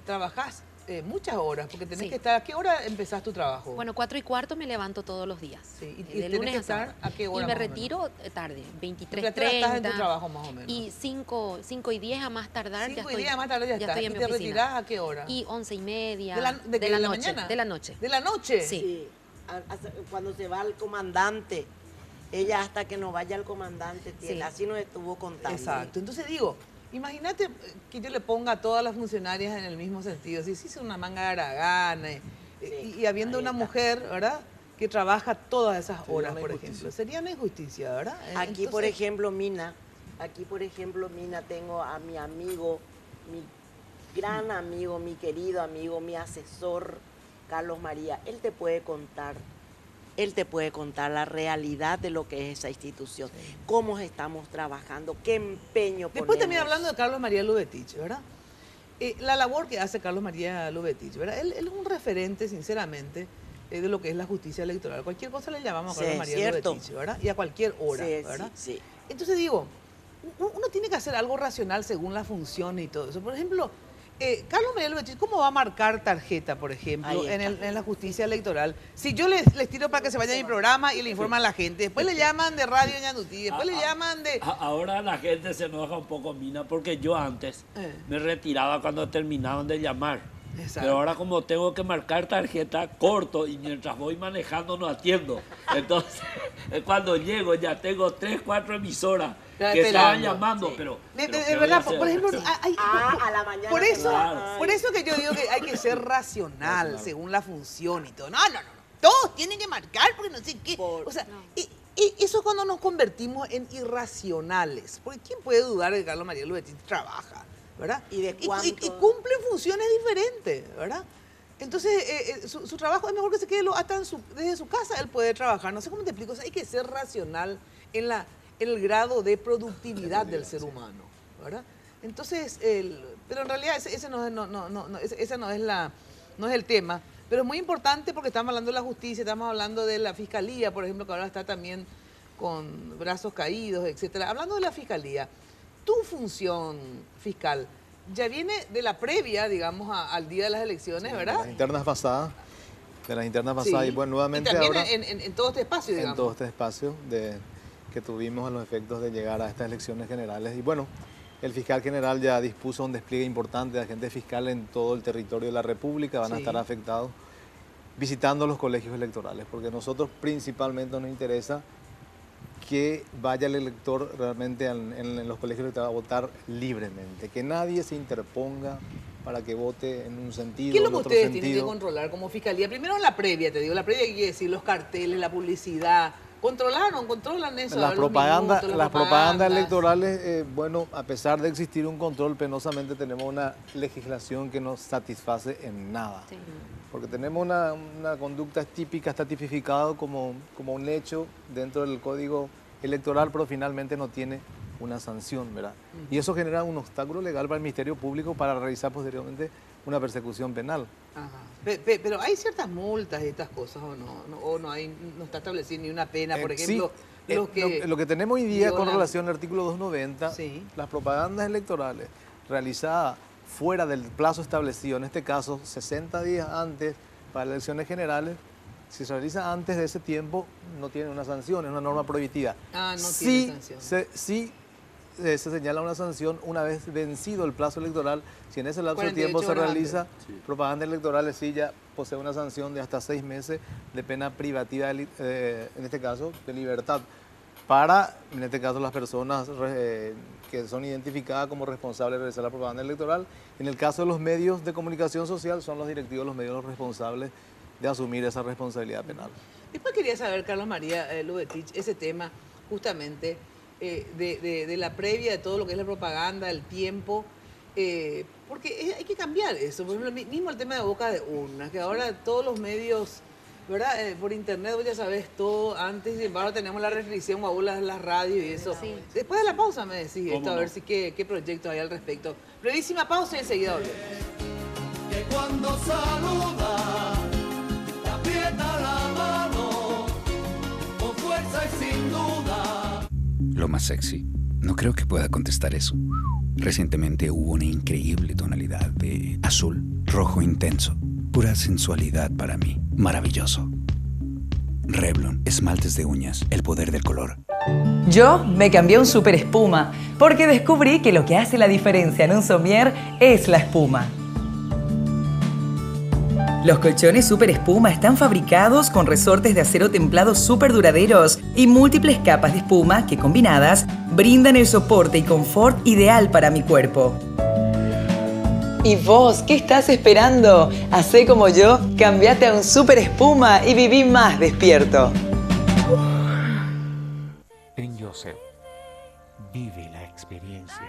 Trabajás muchas horas, porque tenés Sí. que estar. ¿A qué hora empezás tu trabajo? Bueno, 4:15 me levanto todos los días. Sí, y de tenés lunes que a sábado. estar, ¿a qué hora Y me más o menos? retiro tarde, ¿A qué hora 23:30. estás en tu trabajo más o menos? Y 5:10 a más tardar. 5:10 más tarde ya estás. estoy ¿Y en mi te oficina. retirás a qué hora? Y 11:30. ¿De la noche. mañana? De la noche. ¿De la noche? Sí. Sí, cuando se va el comandante, ella hasta que no vaya el comandante, Sí. así nos estuvo contando. Exacto. Entonces digo, imagínate que yo le ponga a todas las funcionarias en el mismo sentido. Si se hizo una manga de haragana y habiendo una mujer, ¿verdad?, que trabaja todas esas horas, por ejemplo. Sería una injusticia, ¿verdad? Aquí, por ejemplo, Mina, tengo a mi amigo, mi gran amigo, mi querido amigo, mi asesor, Carlos María. Él te puede contar la realidad de lo que es esa institución, cómo estamos trabajando, qué empeño Después ponemos. también hablando de Carlos María Lubetich, ¿verdad? La labor que hace Carlos María Lubetich, ¿verdad? Él es un referente, sinceramente, de lo que es la justicia electoral. Cualquier cosa le llamamos a Carlos Sí, María cierto. Lubetich, ¿verdad? Y a cualquier hora, Sí, ¿verdad? sí. Entonces digo, uno tiene que hacer algo racional según la función y todo eso. Por ejemplo, Carlos María Lubetich, ¿cómo va a marcar tarjeta, por ejemplo, en la justicia electoral? Si yo les tiro para que se vaya a mi programa y le informan a la gente, después le llaman de Radio Ñandutí, después le llaman de... Ahora la gente se enoja un poco, Mina, porque yo antes me retiraba cuando terminaban de llamar. Exacto. Pero ahora como tengo que marcar tarjeta, corto y mientras voy manejando no atiendo. Entonces, cuando llego ya tengo 3, 4 emisoras que estaban llamando, pero De ¿qué voy a verdad, hacer? por ejemplo, a la mañana. por eso, Claro. por eso que yo digo que hay que ser racional según la función y todo. No. Todos tienen que marcar porque no sé qué. O sea, y eso es cuando nos convertimos en irracionales. Porque ¿quién puede dudar de que Carlos María Lubetich trabaja, ¿verdad? ¿Y de cuánto? Y cumple funciones diferentes, ¿verdad? Entonces, su trabajo es mejor que se quede hasta desde su casa, él puede trabajar. No sé cómo te explico. O sea, hay que ser racional en el grado de productividad del ser humano, ¿verdad? Entonces, pero en realidad ese no es el tema. Pero es muy importante porque estamos hablando de la justicia, estamos hablando de la fiscalía, por ejemplo, que ahora está también con brazos caídos, etcétera. Hablando de la fiscalía, tu función fiscal ya viene de la previa, digamos, al día de las elecciones, ¿verdad? De las internas pasadas. Sí. Y bueno, nuevamente y también ahora... en todo este espacio, digamos. En todo este espacio que tuvimos a los efectos de llegar a estas elecciones generales. Y bueno, el fiscal general ya dispuso un despliegue importante de agentes fiscales en todo el territorio de la República. Van a estar afectados visitando los colegios electorales, porque a nosotros principalmente nos interesa que vaya el elector realmente en los colegios electorales a votar libremente, que nadie se interponga para que vote en un sentido ¿Qué es o lo en que otro ustedes sentido. tienen que controlar como fiscalía? Primero en la previa, te digo, la previa quiere decir los carteles, la publicidad. ¿Controlan eso? Las los propagandas minutos, las propagandas electorales, bueno, a pesar de existir un control, penosamente tenemos una legislación que no satisface en nada. Sí. Porque tenemos una conducta típica, está tipificado como un hecho dentro del Código Electoral, pero finalmente no tiene una sanción, ¿verdad? Y eso genera un obstáculo legal para el Ministerio Público para realizar posteriormente una persecución penal. Ajá. Pero hay ciertas multas y estas cosas, ¿o no está establecido ni una pena, por ejemplo? Sí, lo que tenemos hoy día con relación al artículo 290, las propagandas electorales realizadas fuera del plazo establecido, en este caso 60 días antes para las elecciones generales, si se realiza antes de ese tiempo, no tiene una sanción, es una norma prohibitiva. No tiene sanción. Sí se señala una sanción una vez vencido el plazo electoral. Si en ese lapso de tiempo se realiza propaganda electoral, sí ya posee una sanción de hasta 6 meses de pena privativa, en este caso, de libertad, para, en este caso, las personas que son identificadas como responsables de realizar la propaganda electoral. En el caso de los medios de comunicación social, son los directivos de los medios los responsables de asumir esa responsabilidad penal. Después quería saber, Carlos María Lubetich, ese tema justamente de la previa de todo lo que es la propaganda, el tiempo, porque hay que cambiar eso. Por ejemplo, mismo el tema de boca de urna, que ahora todos los medios, ¿verdad? Por internet vos ya sabes todo, antes sin embargo tenemos la restricción, o las radios y eso. Sí. Después de la pausa me decís esto, a ver si qué proyectos hay al respecto. Brevísima pausa y enseguida volvemos. Que cuando saluda, te aprieta la mano, con fuerza y sin duda. Lo más sexy. No creo que pueda contestar eso. Recientemente hubo una increíble tonalidad de azul, rojo intenso. Pura sensualidad para mí. Maravilloso. Revlon, esmaltes de uñas, el poder del color. Yo me cambié a un super espuma porque descubrí que lo que hace la diferencia en un somier es la espuma. Los colchones super espuma están fabricados con resortes de acero templado súper duraderos y múltiples capas de espuma que combinadas brindan el soporte y confort ideal para mi cuerpo. ¿Y vos qué estás esperando? Hacé como yo, cambiate a un super espuma y viví más despierto. En Joseph, vive la experiencia.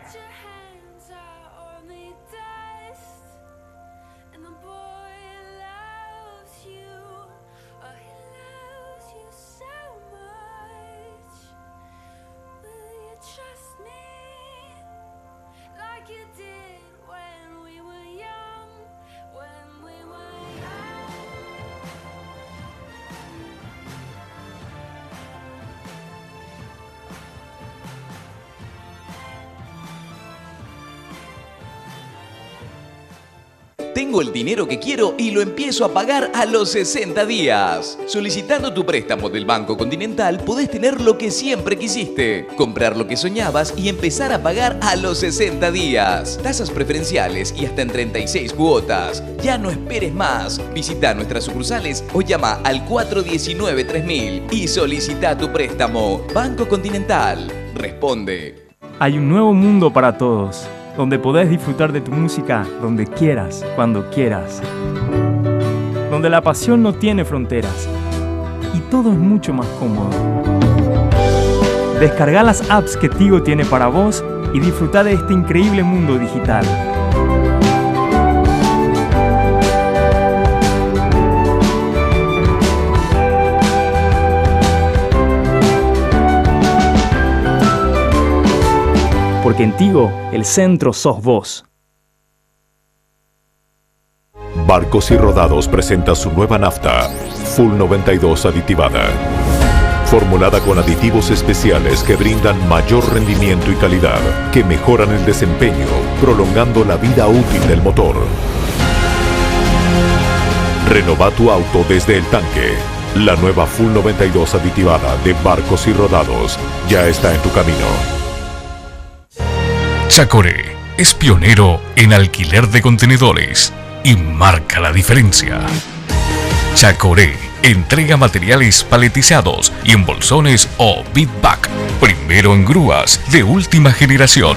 Tengo el dinero que quiero y lo empiezo a pagar a los 60 días. Solicitando tu préstamo del Banco Continental podés tener lo que siempre quisiste, comprar lo que soñabas y empezar a pagar a los 60 días. Tasas preferenciales y hasta en 36 cuotas. Ya no esperes más. Visita nuestras sucursales o llama al 419-3000 y solicita tu préstamo. Banco Continental. Responde. Hay un nuevo mundo para todos, donde podés disfrutar de tu música donde quieras, cuando quieras. Donde la pasión no tiene fronteras y todo es mucho más cómodo. Descarga las apps que Tigo tiene para vos y disfruta de este increíble mundo digital. Porque en Tigo, el centro sos vos. Barcos y Rodados presenta su nueva nafta, Full 92 aditivada. Formulada con aditivos especiales que brindan mayor rendimiento y calidad, que mejoran el desempeño, prolongando la vida útil del motor. Renova tu auto desde el tanque. La nueva Full 92 aditivada de Barcos y Rodados ya está en tu camino. Chacoré es pionero en alquiler de contenedores y marca la diferencia. Chacoré entrega materiales paletizados y en bolsones o big-bag, primero en grúas de última generación.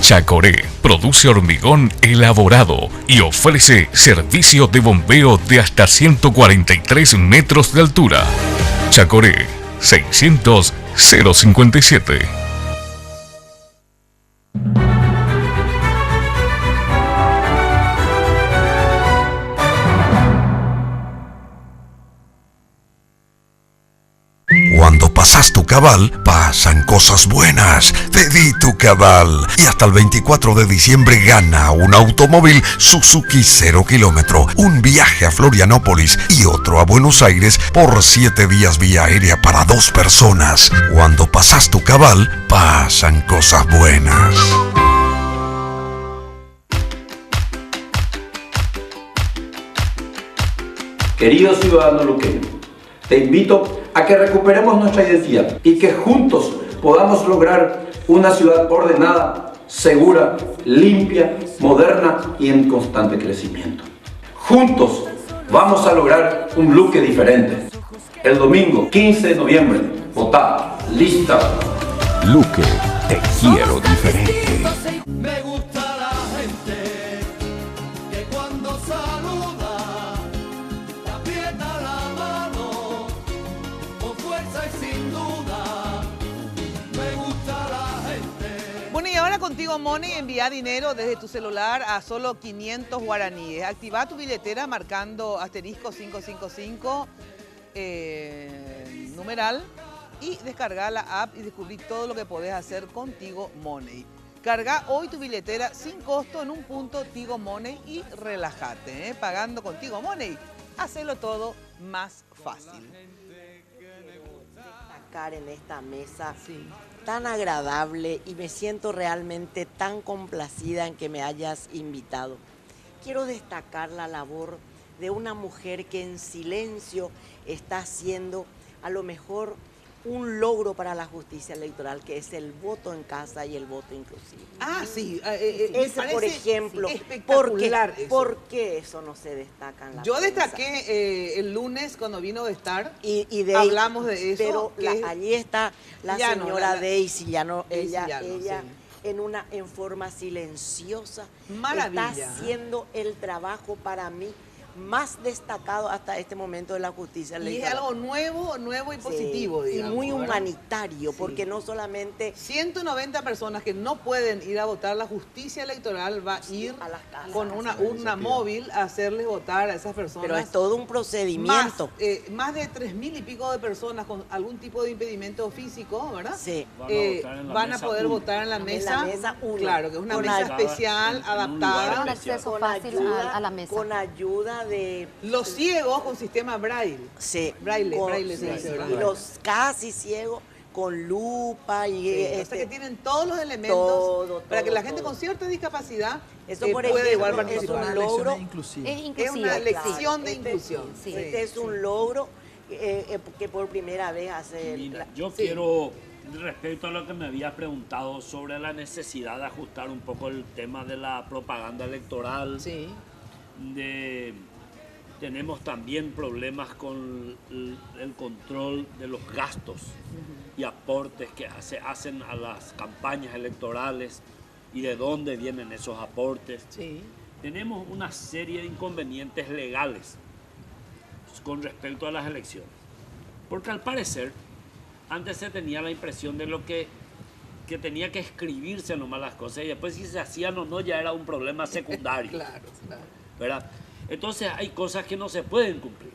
Chacoré produce hormigón elaborado y ofrece servicio de bombeo de hasta 143 metros de altura. Chacoré 600 057. Cuando pasas tu cabal, pasan cosas buenas. Pedí tu cabal. Y hasta el 24 de diciembre gana un automóvil Suzuki 0 kilómetro, un viaje a Florianópolis y otro a Buenos Aires por 7 días vía aérea para 2 personas. Cuando pasas tu cabal, pasan cosas buenas. Querido ciudadano luqueño, te invito a que recuperemos nuestra identidad y que juntos podamos lograr una ciudad ordenada, segura, limpia, moderna y en constante crecimiento. Juntos vamos a lograr un Luque diferente. El domingo 15 de noviembre, votá, lista. Luque, te quiero diferente. Me gusta la gente que cuando saluda te aprieta Tigo Money envía dinero desde tu celular a solo 500 guaraníes. Activa tu billetera marcando asterisco 555 numeral y descarga la app y descubrí todo lo que podés hacer con Tigo Money. Carga hoy tu billetera sin costo en un punto Tigo Money y relájate. Pagando con Tigo Money, hacelo todo más fácil. Destacar en esta mesa tan agradable y me siento realmente tan complacida en que me hayas invitado. Quiero destacar la labor de una mujer que en silencio está haciendo a lo mejor un logro para la justicia electoral, que es el voto en casa y el voto inclusive. Ah, sí. Ese, por ejemplo, espectacular. ¿por qué eso no se destaca en la Yo prensa? destaqué el lunes cuando vino a estar, y de hablamos de eso. Pero allí está la Llano, señora la- Daisy Llano, Daisy ella Llano, en forma silenciosa Maravilla. está haciendo el trabajo para mí más destacado hasta este momento de la justicia Y es electoral. algo nuevo y positivo, Sí, digamos. y muy ¿verdad? humanitario, porque no solamente 190 personas que no pueden ir a votar, la justicia electoral va a ir con una urna móvil a hacerles votar a esas personas. Pero es todo un procedimiento. Más de 3.000 y pico de personas con algún tipo de impedimento físico, ¿verdad? Sí. Van a poder votar en la mesa. Claro, que es una mesa especial, adaptada. Un acceso Con fácil ayuda- a la mesa. Con ayuda de los ciegos con sistema braille. Sí, Braille se sí, dice, sí. ¿verdad? Y los casi ciegos con lupa y O sea que tienen todos los elementos para que la gente con cierta discapacidad eso por pueda igual ejemplo, es participar. un logro. Es Es inclusivo. una lección de Este- inclusión. sí, este es un logro que por primera vez hace Mira, yo quiero, respecto a lo que me habías preguntado sobre la necesidad de ajustar un poco el tema de la propaganda electoral, tenemos también problemas con el control de los gastos y aportes que se hacen a las campañas electorales y de dónde vienen esos aportes. Tenemos una serie de inconvenientes legales con respecto a las elecciones. Porque al parecer, antes se tenía la impresión de lo que tenía que escribirse nomás las cosas y después si se hacían o no ya era un problema secundario. Claro. ¿Verdad? Entonces hay cosas que no se pueden cumplir.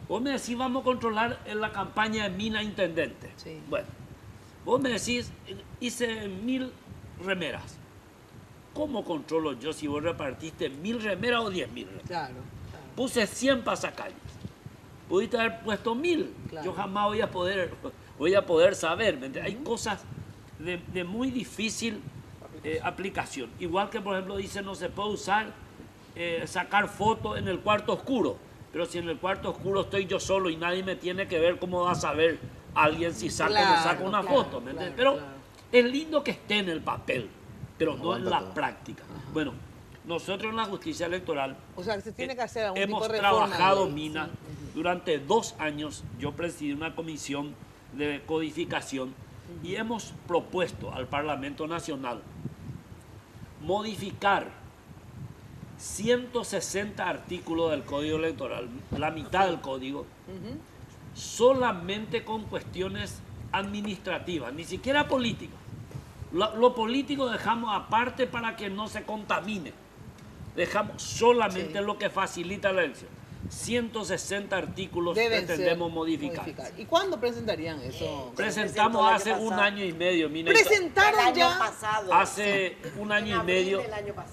Vos me decís, vamos a controlar en la campaña de Mina Intendente. Bueno, vos me decís, hice 1000 remeras. ¿Cómo controlo yo si vos repartiste 1000 remeras o 10.000 remeras? Claro. Puse 100 pasacalles. Pudiste haber puesto 1000. Claro. Yo jamás voy a poder saber. ¿Me entiendes? Hay cosas de muy difícil aplicación. Igual que, por ejemplo, dice no se puede usar, sacar fotos en el cuarto oscuro. Pero si en el cuarto oscuro estoy yo solo y nadie me tiene que ver, ¿cómo va a saber alguien si saco o no saco una foto? ¿Me entiendes? Pero es lindo que esté en el papel, pero no en la práctica. Bueno, nosotros en la justicia electoral O sea, que se tiene que hacer algún hemos tipo de reforma. trabajado, ahí. Mina, durante 2 años. Yo presidí una comisión de codificación y hemos propuesto al Parlamento Nacional modificar 160 artículos del Código Electoral, la mitad del código, solamente con cuestiones administrativas, ni siquiera políticas. Lo político dejamos aparte para que no se contamine. Dejamos solamente lo que facilita la elección. 160 artículos pretendemos modificar. ¿Y cuándo presentarían eso? Presentamos hace 1 año y medio. Mina, ¿Presentaron ya? Hace 1 año y medio,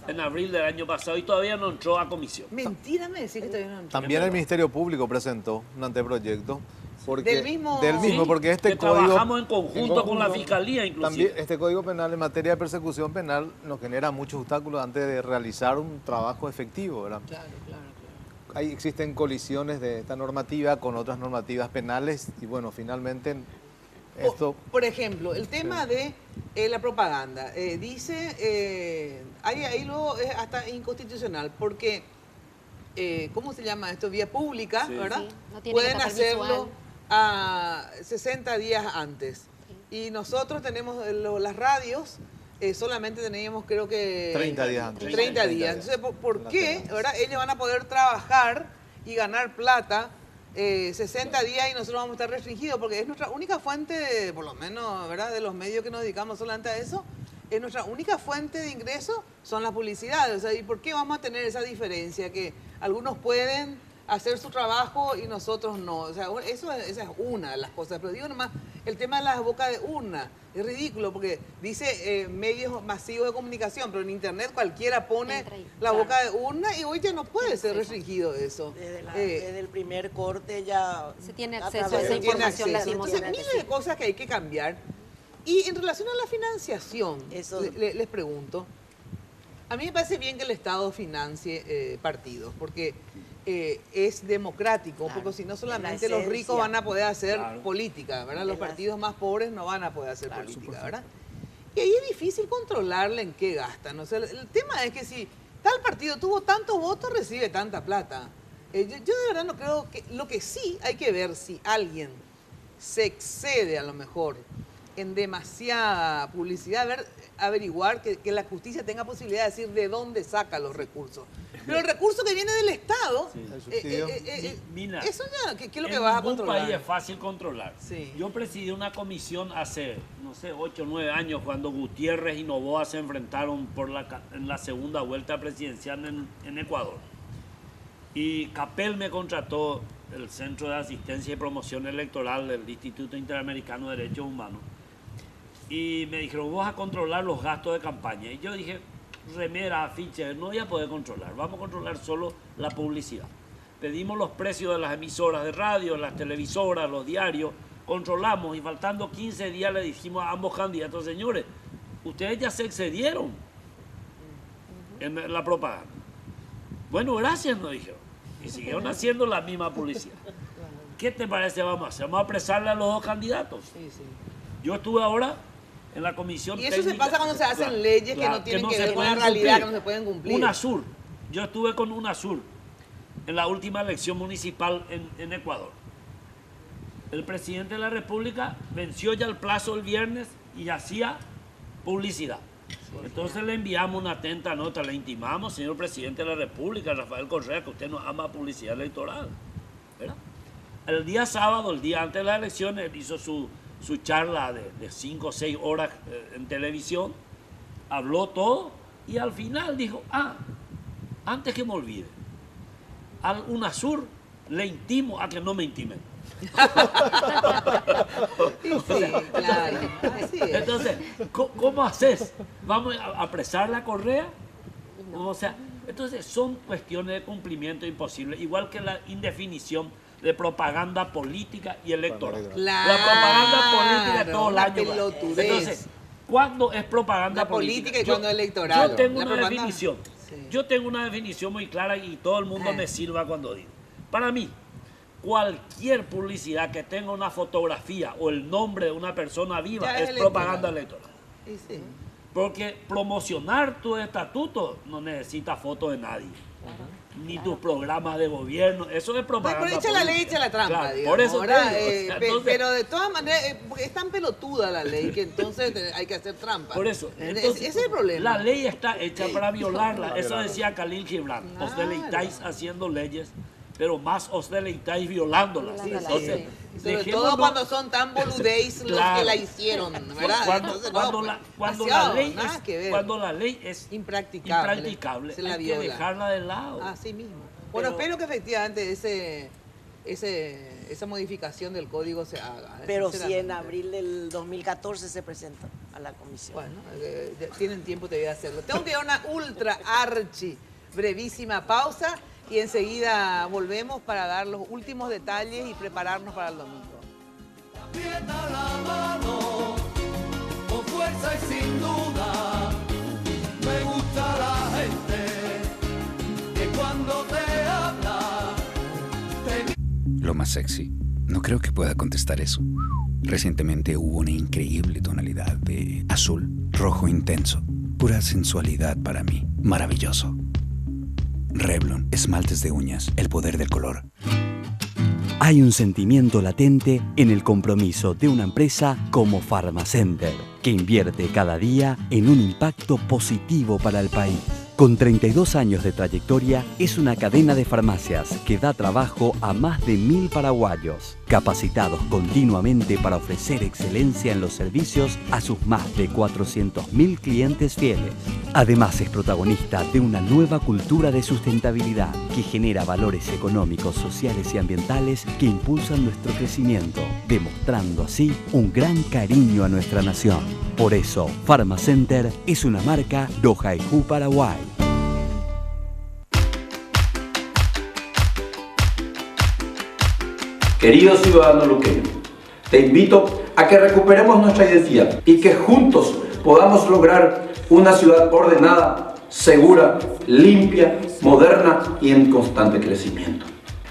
en abril del año pasado, y todavía no entró a comisión. Mentira, me decís que todavía no entró. También el Ministerio Público presentó un anteproyecto. Porque, Del mismo- Sí, porque este que código... trabajamos en conjunto con la Fiscalía, inclusive. También este Código Penal en materia de persecución penal nos genera muchos obstáculos antes de realizar un trabajo efectivo, ¿verdad? Claro. Ahí existen colisiones de esta normativa con otras normativas penales y bueno, finalmente esto... Por ejemplo, el tema de la propaganda. Dice, ahí luego es hasta inconstitucional porque, ¿cómo se llama esto? Vía pública, ¿verdad? Sí, no tiene Pueden que estar hacerlo visual. a 60 días antes. Y nosotros tenemos las radios, solamente teníamos creo que 30 días antes. 30 días. Entonces, ¿por qué? ¿Verdad? Ellos van a poder trabajar y ganar plata 60 días y nosotros vamos a estar restringidos porque es nuestra única fuente, por lo menos, ¿verdad? De los medios que nos dedicamos solamente a eso, nuestra única fuente de ingreso son las publicidades. O sea, ¿y por qué vamos a tener esa diferencia? Que algunos pueden hacer su trabajo y nosotros no. O sea, esa es una de las cosas. Pero digo nomás, el tema de las bocas de urna es ridículo porque dice medios masivos de comunicación, pero en internet cualquiera pone la boca de urna y hoy ya no puede ser restringido eso. Desde el primer corte ya se tiene acceso a esa información. Entonces, miles de cosas que hay que cambiar. Y en relación a la financiación, les pregunto, a mí me parece bien que el Estado financie partidos, porque es democrático, porque si no solamente los ricos van a poder hacer política, ¿verdad? Los partidos más pobres no van a poder hacer política, ¿verdad? Y ahí es difícil controlarle en qué gastan. O sea, el tema es que si tal partido tuvo tantos votos, recibe tanta plata. Yo de verdad no creo que... Lo que sí hay que ver si alguien se excede a lo mejor en demasiada publicidad, averiguar que la justicia tenga posibilidad de decir de dónde saca los recursos. Pero el recurso que viene del Estado, Mira, eso ya, ¿qué es lo que vas a controlar? En ningún país es fácil controlar. Sí. Yo presidí una comisión hace, 8 o 9 años, cuando Gutiérrez y Noboa se enfrentaron en la segunda vuelta presidencial en Ecuador. Y Capel me contrató, el Centro de Asistencia y Promoción Electoral del Instituto Interamericano de Derechos Humanos, y me dijeron, vos vas a controlar los gastos de campaña. Y yo dije, remera, afiches, no voy a poder controlar, vamos a controlar solo la publicidad. Pedimos los precios de las emisoras de radio, las televisoras, los diarios, controlamos y faltando 15 días le dijimos a ambos candidatos, señores, ustedes ya se excedieron en la propaganda. Bueno, gracias, nos dijeron. Y siguieron haciendo la misma publicidad. ¿Qué te parece vamos a hacer? Vamos a apresarle a los dos candidatos. Yo estuve ahora en la comisión técnica. Y eso técnica, se pasa cuando se hacen leyes que no tienen que ver con la realidad, que no se pueden cumplir. UNASUR. Yo estuve con UNASUR en la última elección municipal en Ecuador. El presidente de la República venció ya el plazo el viernes y hacía publicidad. Entonces le enviamos una atenta nota, le intimamos, señor presidente de la República, Rafael Correa, que usted no ama publicidad electoral, ¿verdad? El día sábado, el día antes de las elecciones, él hizo su charla de 5 o 6 horas en televisión, habló todo y al final dijo, antes que me olvide, al UNASUR le intimo a que no me intimen. Entonces, ¿cómo haces? ¿Vamos a apresar a Correa? O sea, entonces son cuestiones de cumplimiento imposible, igual que la indefinición de propaganda política y electoral. La propaganda política de todo el año. Entonces, ¿cuándo es propaganda política y cuándo electoral? Yo tengo una definición. Yo tengo una definición muy clara y todo el mundo me sirva cuando digo. Para mí, cualquier publicidad que tenga una fotografía o el nombre de una persona viva es propaganda electoral. Porque promocionar tu estatuto no necesita fotos de nadie. Ni tus programas de gobierno, eso es propaganda. Pero echa la ley, echa la trampa, claro, digamos, por eso entonces, pero de todas maneras, porque es tan pelotuda la ley que entonces hay que hacer trampa. Por eso, entonces, ese es el problema. La ley está hecha para violarla, eso decía Khalil Gibran. Os deleitáis haciendo leyes, pero más os deleitáis violándolas. Entonces, sobre todo cuando son tan boludéis los que la hicieron, ¿verdad? Cuando la ley es impracticable, se la hay viola. que dejarla de lado. Así mismo. Bueno, espero que efectivamente esa modificación del código se haga. Pero si en abril del 2014 se presenta a la comisión. Bueno, tienen tiempo de hacerlo. Tengo que dar una ultra archi brevísima pausa. Y enseguida volvemos para dar los últimos detalles y prepararnos para el domingo. Aprieta la mano, con fuerza y sin duda. Me gusta la gente que cuando te habla Lo más sexy. No creo que pueda contestar eso. Recientemente hubo una increíble tonalidad de azul, rojo intenso. Pura sensualidad para mí. Maravilloso. Revlon, esmaltes de uñas, el poder del color. Hay un sentimiento latente en el compromiso de una empresa como Pharmacenter, que invierte cada día en un impacto positivo para el país. Con 32 años de trayectoria, es una cadena de farmacias que da trabajo a más de 1000 paraguayos. capacitados continuamente para ofrecer excelencia en los servicios a sus más de 400.000 clientes fieles. Además es protagonista de una nueva cultura de sustentabilidad que genera valores económicos, sociales y ambientales que impulsan nuestro crecimiento, demostrando así un gran cariño a nuestra nación. Por eso, Pharmacenter es una marca Dohaiku Paraguay. Querido ciudadano luqueño, te invito a que recuperemos nuestra identidad y que juntos podamos lograr una ciudad ordenada, segura, limpia, moderna y en constante crecimiento.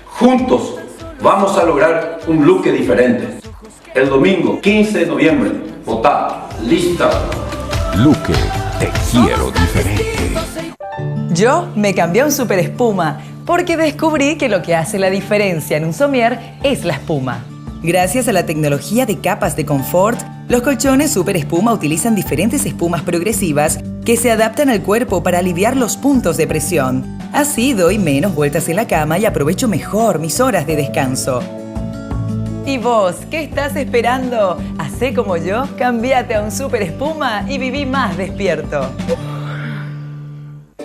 Juntos vamos a lograr un Luque diferente. El domingo 15 de noviembre, votá, lista. Luque, te quiero diferente. Yo me cambié a un Super Espuma porque descubrí que lo que hace la diferencia en un somier es la espuma. Gracias a la tecnología de capas de confort, los colchones Super Espuma utilizan diferentes espumas progresivas que se adaptan al cuerpo para aliviar los puntos de presión. Así doy menos vueltas en la cama y aprovecho mejor mis horas de descanso. ¿Y vos, qué estás esperando? Hacé como yo, cámbiate a un Super Espuma y viví más despierto.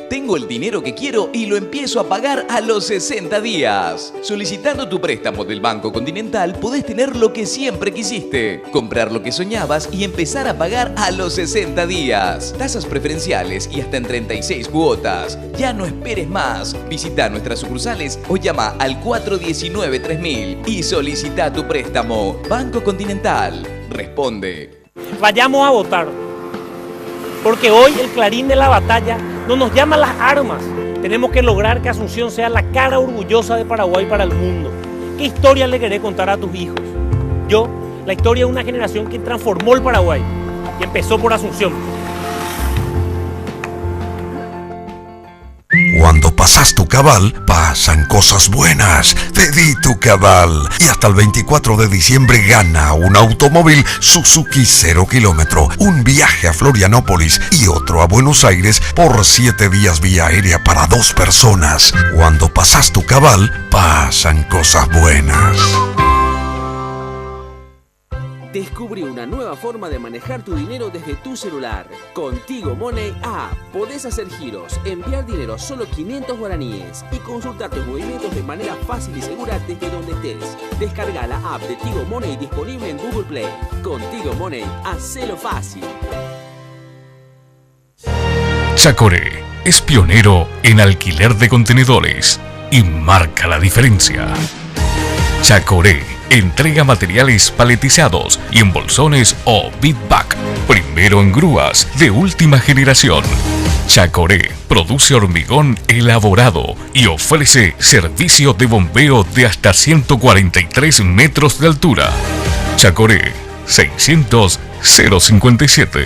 Tengo el dinero que quiero y lo empiezo a pagar a los 60 días. Solicitando tu préstamo del Banco Continental podés tener lo que siempre quisiste, comprar lo que soñabas y empezar a pagar a los 60 días. Tasas preferenciales y hasta en 36 cuotas. Ya no esperes más. Visita nuestras sucursales o llama al 419-3000 y solicita tu préstamo. Banco Continental. Responde. Vayamos a votar. Porque hoy el clarín de la batalla no nos llama a las armas. Tenemos que lograr que Asunción sea la cara orgullosa de Paraguay para el mundo. ¿Qué historia le querés contar a tus hijos? Yo, la historia de una generación que transformó el Paraguay y empezó por Asunción. Cuando pasas tu cabal, pasan cosas buenas. Pedí tu cabal. Y hasta el 24 de diciembre gana un automóvil Suzuki 0 kilómetro, un viaje a Florianópolis y otro a Buenos Aires por 7 días vía aérea para 2 personas. Cuando pasas tu cabal, pasan cosas buenas. Descubre una nueva forma de manejar tu dinero desde tu celular. Con Tigo Money App podés hacer giros, enviar dinero solo 500 guaraníes y consultar tus movimientos de manera fácil y segura desde donde estés. Descarga la app de Tigo Money disponible en Google Play. Con Tigo Money, hacelo fácil. Chacoré es pionero en alquiler de contenedores y marca la diferencia. Chacoré entrega materiales paletizados y en bolsones o big-bag. Primero en grúas de última generación. Chacoré produce hormigón elaborado y ofrece servicio de bombeo de hasta 143 metros de altura. Chacoré 600 057.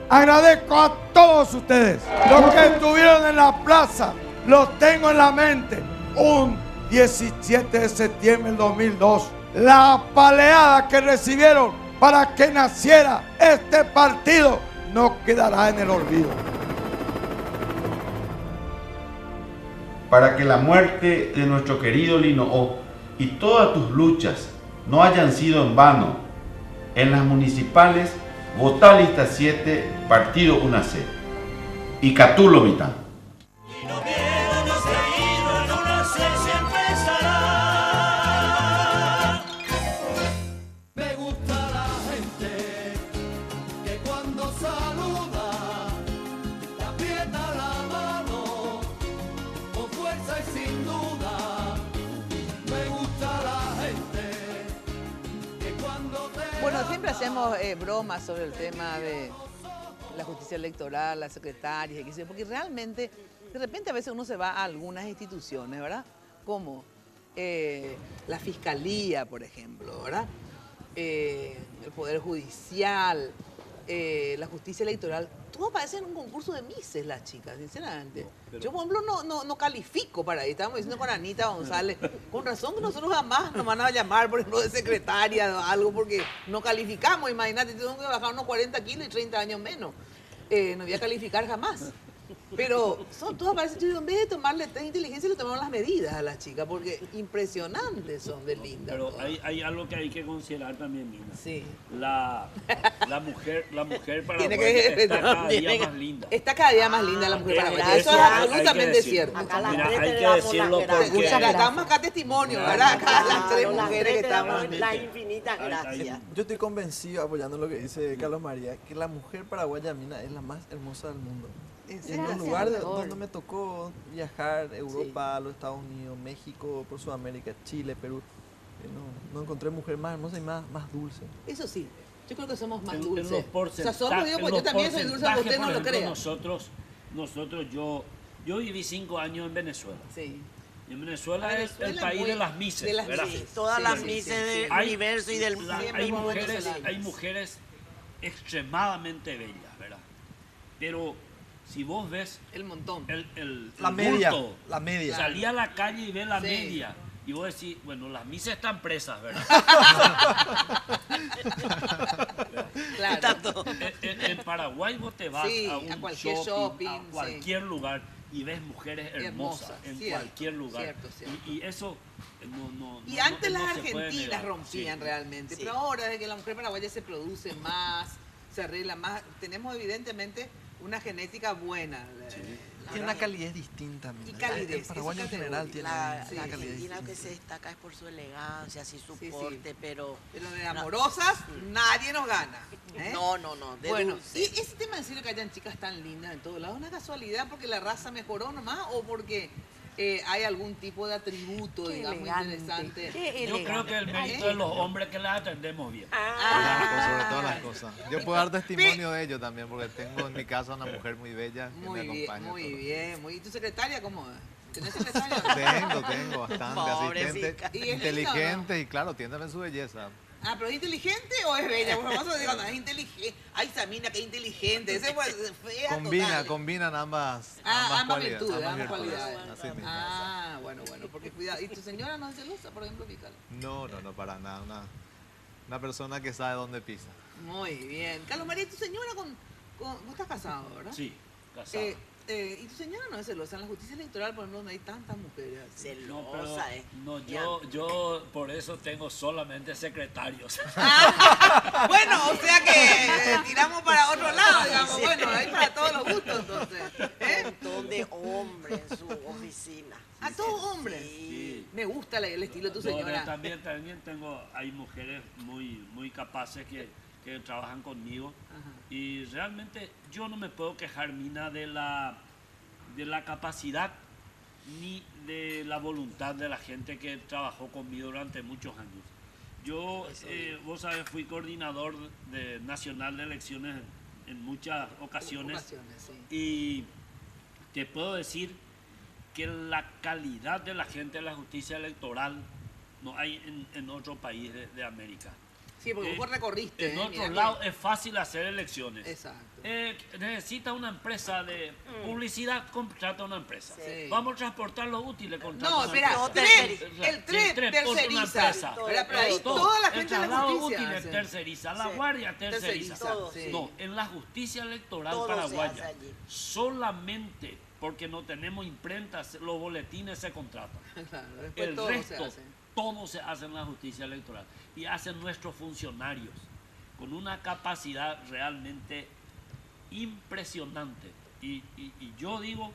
Agradezco a todos ustedes. Los que estuvieron en la plaza, los tengo en la mente. Un 17 de septiembre del 2002, la apaleada que recibieron para que naciera este partido no quedará en el olvido. Para que la muerte de nuestro querido Lino O y todas tus luchas no hayan sido en vano, en las municipales votá lista 7, partido 1C. Y Catulo mitad. Bueno, siempre hacemos bromas sobre el tema de la justicia electoral, las secretarias, porque realmente, de repente a veces uno se va a algunas instituciones, ¿verdad? Como la Fiscalía, por ejemplo, ¿verdad? El Poder Judicial, la justicia electoral. Todo parece un concurso de mises las chicas, sinceramente. Yo, por ejemplo, no califico para ahí. Estábamos diciendo con Anita González, con razón que nosotros jamás nos van a llamar, por ejemplo, de secretaria o algo, porque no calificamos. Imagínate, tengo que bajar unos 40 kilos y 30 años menos. No voy a calificar jamás. Pero son todas, parece, en vez de tomarle test de inteligencia, le tomaron las medidas a las chicas, porque impresionantes son de lindas. Pero hay algo que hay que considerar también, Nina. Sí. La mujer paraguaya Tiene que- está cada día tiene que- más linda. Está cada día más linda la mujer paraguaya. Eso Eso es hay que absolutamente decirlo. cierto. Acá las Mira, tres hay te que damos decirlo las porque... gracias. Damos acá testimonio, ¿verdad? Acá las tres mujeres que estamos. Las infinitas gracias. Yo estoy convencido, apoyando lo que dice Carlos María, que la mujer paraguaya mina es la más hermosa del mundo. En un lugar donde me tocó viajar, Europa, los Estados Unidos, México, por Sudamérica, Chile, Perú, no encontré mujer más hermosa y más dulce. Eso sí, yo creo que somos más En dulces. los O sea, porcentajes, solo digo, pues yo también soy dulce, aunque usted no lo crea. Nosotros, yo viví 5 años en Venezuela. Sí. Y en Venezuela es el Venezuela país muy- de las mises, de las ¿verdad? mises. Todas las mises del Hay- universo y del mundo. hay mujeres extremadamente bellas, ¿verdad? Pero si vos ves el montón, La el media, bulto, la media. salí a la calle y ve la Sí. media. Y vos decís, bueno, las mises están presas, ¿verdad? Claro. En Paraguay vos te vas Sí, a un a cualquier shopping, a cualquier lugar y ves mujeres hermosas en cierto, cualquier lugar. cierto, cierto. Y eso no. Y no- antes no las se puede argentinas negar. rompían Sí. realmente, Sí. pero ahora desde que la mujer paraguaya se produce más, se arregla más, tenemos evidentemente una genética buena. Tiene una calidez distinta. Y calidez, El paraguayo en esa general categoría. tiene La una calidez Argentina distinta. que se destaca es por su elegancia, así su Sí, sí. porte, pero... Pero de amorosas nadie nos gana. ¿eh? No, de Bueno, dulce. y ese tema de decir que hayan chicas tan lindas en todos lados, ¿es una casualidad porque la raza mejoró nomás o porque hay algún tipo de atributo, digamos, interesante? Yo creo que el mérito de los hombres que las atendemos bien. Sobre todas las cosas. Yo puedo dar testimonio de ello también, porque tengo en mi casa una mujer muy bella que me acompaña. Muy bien. ¿Y tu secretaria cómo es? ¿Tenés secretaria? Tengo bastante Pobrecita. asistente, ¿Y es inteligente linda y claro, tiene en su belleza. Ah, pero ¿es inteligente o es bella? Por famoso digo, no, es inteligente. Ay, Samina, qué inteligente. Ese fue fea total. Combinan ambas ambas virtudes, ambas virtudes. cualidades. Así mismo. Ah, bueno, porque cuidado. ¿Y tu señora no es celosa, por ejemplo, Mical? No, para nada. Una persona que sabe dónde pisa. Muy bien. Carlos María, ¿y tu señora vos estás casado, ¿verdad? Sí, casado. ¿Y tu señora no es celosa? En la justicia electoral, por ejemplo, no hay tantas mujeres. así. No, yo por eso tengo solamente secretarios. Bueno, o sea que tiramos para otro lado, digamos. Bueno, hay para todos los gustos, entonces. Un montón de hombres en su oficina. ¿A todos hombres? Sí. Me gusta el estilo de tu señora. También hay mujeres muy capaces que trabajan conmigo. Y realmente yo no me puedo quejar, Mina, de la capacidad ni de la voluntad de la gente que trabajó conmigo durante muchos años. Yo, vos sabés, fui coordinador nacional de elecciones en muchas ocasiones. Y te puedo decir que la calidad de la gente de la justicia electoral no hay en otro país de América. Sí, porque vos recorriste. En otro lado es fácil hacer elecciones. Exacto. Necesita una empresa de publicidad, contrata una empresa. Sí. Vamos a transportar los útiles, contrata No, una espera, empresa. el TREP terceriza. terceriza. Pero ahí toda la gente de la El traslado justicia útiles hace. terceriza, la Sí. guardia terceriza. Todo, sí. No, en la justicia electoral Todo se paraguaya, hace allí. solamente porque no tenemos imprentas, los boletines se contratan. Claro, después El todo resto, se hace. todo se hace en la justicia electoral. Y hacen nuestros funcionarios con una capacidad realmente impresionante. Y yo digo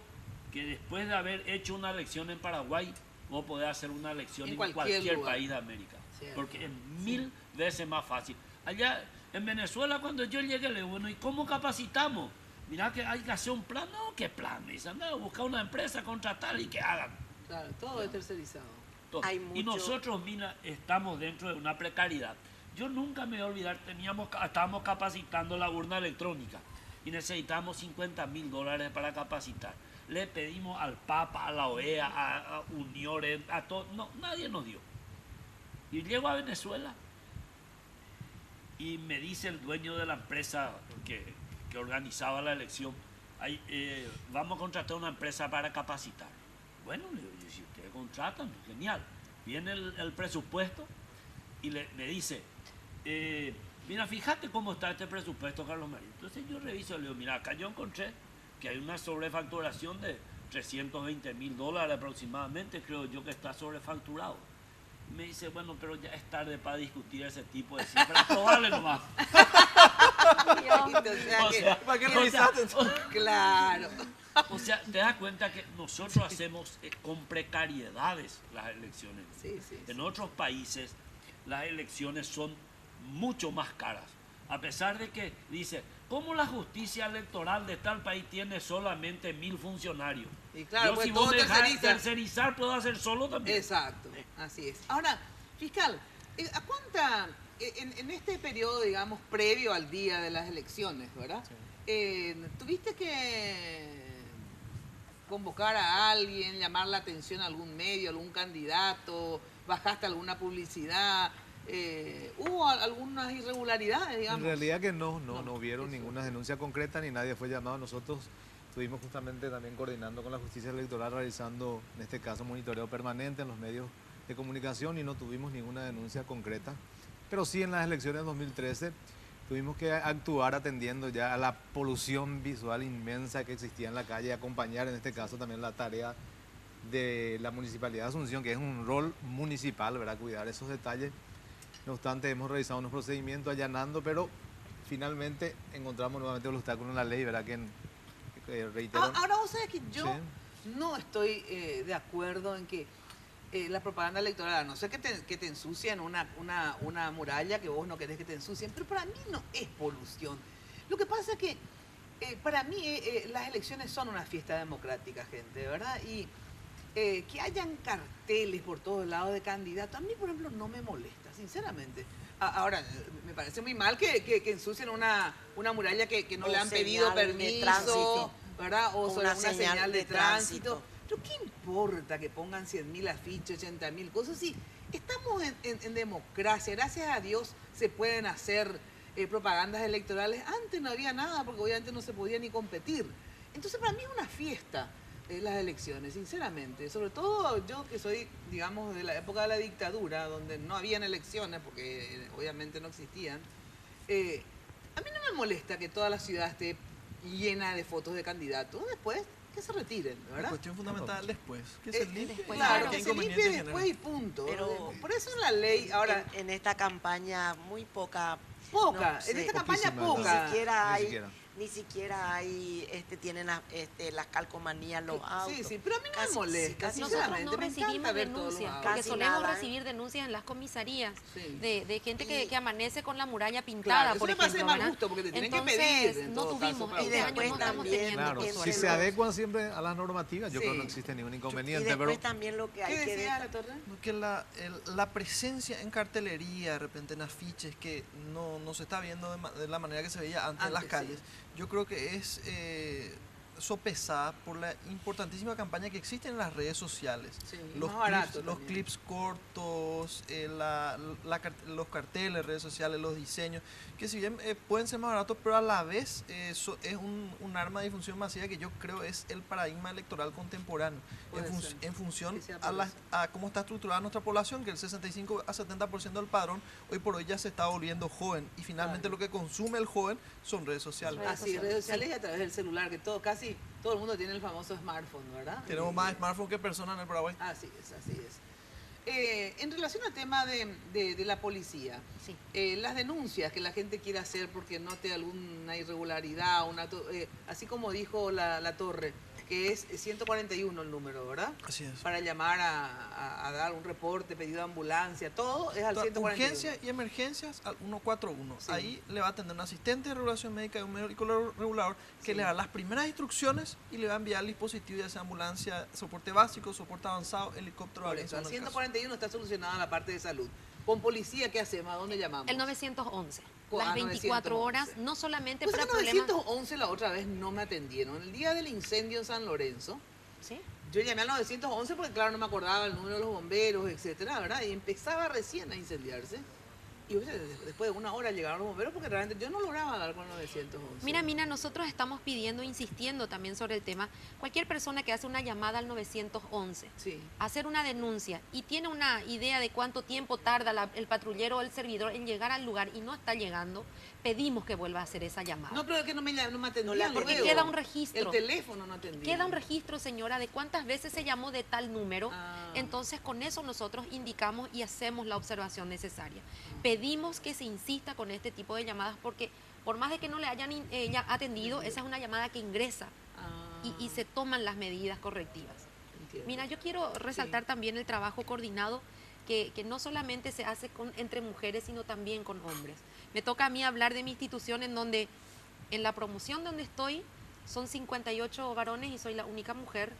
que después de haber hecho una elección en Paraguay, vos podés hacer una elección en cualquier lugar. país de América. Cierto. Porque es 1000 veces más fácil. Allá en Venezuela, cuando yo llegué, le digo, bueno, ¿y cómo capacitamos? Mirá que hay que hacer un plan. No, ¿qué plan? Me dicen, no, buscar una empresa, contratar y que hagan. Claro, todo es tercerizado. Todo. Y nosotros, Mina, estamos dentro de una precariedad. Yo nunca me voy a olvidar, estábamos capacitando la urna electrónica y necesitábamos $50,000 para capacitar. Le pedimos al Papa, a la OEA, a Uniores, a todo. No, nadie nos dio. Y llego a Venezuela y me dice el dueño de la empresa que organizaba la elección, vamos a contratar una empresa para capacitar. Bueno, le digo, si ustedes contratan, genial. Viene el presupuesto y me dice, mira, fíjate cómo está este presupuesto, Carlos María. Entonces yo reviso y le digo, mira, acá yo encontré que hay una sobrefacturación de $320.000 aproximadamente, creo yo que está sobrefacturado. Me dice, bueno, pero ya es tarde para discutir ese tipo de cifras, probable nomás. ¿Para qué revisaste? Claro. O sea, te das cuenta que nosotros hacemos con precariedades las elecciones. En otros países las elecciones son mucho más caras. A pesar de que dice, ¿cómo la justicia electoral de tal país tiene solamente 1000 funcionarios? Y claro, yo pues si vos todo dejás tercerizar, puedo hacer solo también. Exacto, así es. Ahora, fiscal, ¿a cuánta, en este periodo, digamos, previo al día de las elecciones, ¿verdad? ¿Tuviste que convocar a alguien, llamar la atención a algún medio, algún candidato, bajaste alguna publicidad? ¿Hubo algunas irregularidades, digamos? En realidad que no hubieron ninguna denuncia concreta ni nadie fue llamado. Nosotros estuvimos justamente también coordinando con la justicia electoral, realizando en este caso monitoreo permanente en los medios de comunicación y no tuvimos ninguna denuncia concreta. Pero sí en las elecciones de 2013 tuvimos que actuar atendiendo ya a la polución visual inmensa que existía en la calle y acompañar en este caso también la tarea de la Municipalidad de Asunción, que es un rol municipal, ¿verdad? Cuidar esos detalles. No obstante, hemos realizado unos procedimientos allanando, pero finalmente encontramos nuevamente el obstáculo en la ley, ¿verdad? Que reitero. Ahora vos sabés que yo no estoy de acuerdo en que la propaganda electoral, a no ser que te ensucien una muralla que vos no querés que te ensucien, pero para mí no es polución. Lo que pasa es que para mí las elecciones son una fiesta democrática, gente, ¿verdad? Y que hayan carteles por todos lados de candidatos, a mí, por ejemplo, no me molesta, sinceramente. Ahora, me parece muy mal que ensucien una muralla que no le han pedido permiso, ¿verdad? O sobre una señal de tránsito. Pero ¿qué importa que pongan 100.000 afiches, 80.000 cosas? Sí, estamos en democracia, gracias a Dios se pueden hacer propagandas electorales. Antes no había nada, porque obviamente no se podía ni competir. Entonces, para mí es una fiesta las elecciones, sinceramente. Sobre todo yo que soy, digamos, de la época de la dictadura, donde no habían elecciones, porque obviamente no existían. A mí no me molesta que toda la ciudad esté llena de fotos de candidatos. Después, que se retiren, ¿verdad? La cuestión fundamental después, que se limpie. Claro, que se limpie después y punto. Pero por eso en la ley, ahora... En esta campaña muy poca... Poca, en esta campaña poca. Ni siquiera hay, tienen las calcomanías, los autos. Sí, pero a mí no me molesta, sinceramente. Nosotros no recibimos denuncias, porque solemos recibir denuncias en las comisarías de gente que amanece con la muralla pintada, por ejemplo. Eso me parece más justo, porque te tienen que pedir. No tuvimos, este año no estamos teniendo. Claro, si se adecuan siempre a las normativas, yo creo que no existe ningún inconveniente. Y después también lo que hay que decía la Torre, que la presencia en cartelería, de repente en afiches, que no se está viendo de la manera que se veía antes en las calles. Yo creo que es sopesada por la importantísima campaña que existe en las redes sociales. Los clips cortos, los carteles, redes sociales, los diseños, que si bien pueden ser más baratos, pero a la vez es un arma de difusión masiva que yo creo es el paradigma electoral contemporáneo, en función a cómo está estructurada nuestra población, que el 65 a 70% del padrón hoy por hoy ya se está volviendo joven, y finalmente lo que consume el joven son redes sociales. Así, redes sociales y a través del celular, que casi todo el mundo tiene el famoso smartphone, ¿verdad? Tenemos más smartphone que personas en el Paraguay. Así es. En relación al tema de la policía, las denuncias que la gente quiere hacer porque note alguna irregularidad, así como dijo la Torre, que es 141 el número, ¿verdad? Así es. Para llamar a dar un reporte, pedido de ambulancia, todo es al 141. Urgencias y emergencias al 141. Sí. Ahí le va a atender un asistente de regulación médica y un médico regulador que le da las primeras instrucciones y le va a enviar el dispositivo, ya sea ambulancia, soporte básico, soporte avanzado, helicóptero. Por eso, al 141 está solucionada la parte de salud. Con policía, ¿qué hacemos? ¿A dónde llamamos? El 911. Las 24 horas, no solamente pues para el 911 la otra vez no me atendieron. El día del incendio en San Lorenzo, yo llamé al 911 porque claro, no me acordaba el número de los bomberos, etcétera, ¿verdad? Y empezaba recién a incendiarse. Y después de una hora llegaron los bomberos porque realmente yo no lograba dar con 911. Mira, Mina, nosotros estamos pidiendo, insistiendo también sobre el tema. Cualquier persona que hace una llamada al 911, hacer una denuncia y tiene una idea de cuánto tiempo tarda el patrullero o el servidor en llegar al lugar y no está llegando, pedimos que vuelva a hacer esa llamada. No, pero es que no me atendían. Porque queda un registro. El teléfono no atendía. Queda un registro, señora, de cuántas veces se llamó de tal número. Entonces, con eso nosotros indicamos y hacemos la observación necesaria. Pedimos que se insista con este tipo de llamadas porque por más de que no le hayan ya atendido, esa es una llamada que ingresa y se toman las medidas correctivas. Entiendo. Mira, yo quiero resaltar también el trabajo coordinado que no solamente se hace entre mujeres, sino también con hombres. Me toca a mí hablar de mi institución en donde, en la promoción donde estoy, son 58 varones y soy la única mujer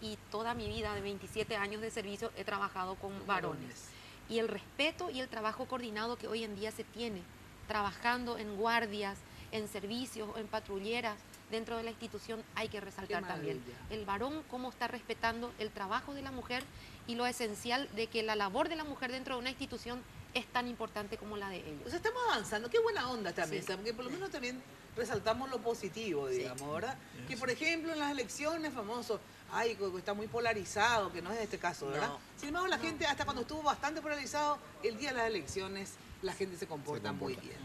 y toda mi vida de 27 años de servicio he trabajado con varones. Y el respeto y el trabajo coordinado que hoy en día se tiene, trabajando en guardias, en servicios, en patrulleras, dentro de la institución, hay que resaltar también. El varón, cómo está respetando el trabajo de la mujer y lo esencial de que la labor de la mujer dentro de una institución es tan importante como la de ellos. O sea, estamos avanzando. Qué buena onda también, sí. Porque por lo menos también resaltamos lo positivo, digamos, ¿verdad? Que, por ejemplo, en las elecciones, famoso, ay, está muy polarizado, que no es este caso, ¿verdad? Sin embargo, la gente, hasta cuando estuvo bastante polarizado, el día de las elecciones, la gente se comporta muy bien.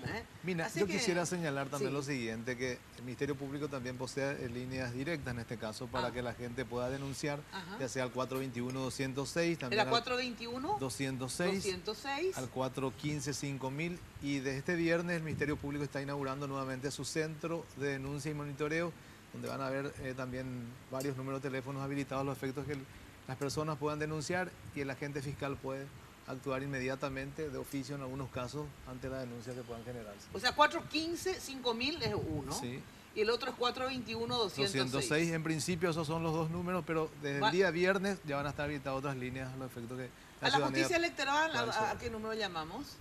Mina, yo quisiera señalar también lo siguiente, que el Ministerio Público también posee líneas directas en este caso para que la gente pueda denunciar, ya sea al 421-206, también ¿era 421-206? Al 415-5000, y de este viernes el Ministerio Público está inaugurando nuevamente su centro de denuncia y monitoreo, donde van a haber también varios números de teléfonos habilitados a los efectos que las personas puedan denunciar y el agente fiscal puede actuar inmediatamente de oficio en algunos casos ante la denuncia que puedan generarse. O sea, 415-5000 es uno. Sí. Y el otro es 421-206. 206, en principio esos son los dos números, pero desde el día viernes ya van a estar habilitadas otras líneas a los efectos que la justicia electoral, ¿a qué número llamamos?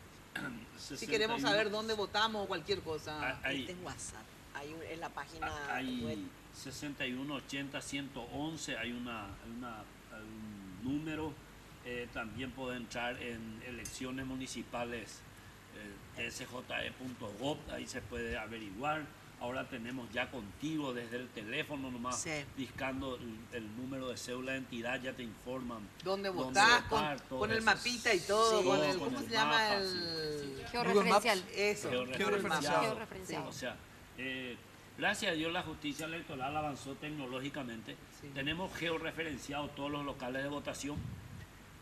Si queremos saber dónde votamos o cualquier cosa. Este es WhatsApp. Hay en la página web. 6180-111, hay un número. También puede entrar en elecciones municipales tsje.gov, ahí se puede averiguar. Ahora tenemos ya contigo desde el teléfono nomás, discando el número de cédula de entidad, ya te informan dónde votás, con el mapita y todo, sí, con el, ¿cómo se llama? El georreferencial. Eso, georreferencial. O sea, gracias a Dios la justicia electoral avanzó tecnológicamente. Tenemos georreferenciado todos los locales de votación.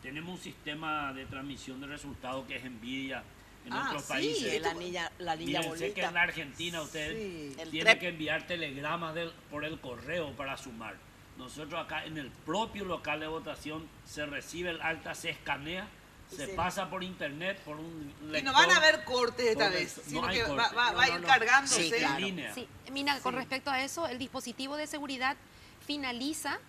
Tenemos un sistema de transmisión de resultados que es envidia en otros países. La niña bonita. Sé que en la Argentina ustedes tienen que enviar telegramas por el correo para sumar. Nosotros acá en el propio local de votación se recibe el acta, se escanea, se pasa por internet, por un lector. Y no van a haber cortes esta vez, sino que va a ir cargándose. En línea. Sí, Mina, con respecto a eso, el dispositivo de seguridad finaliza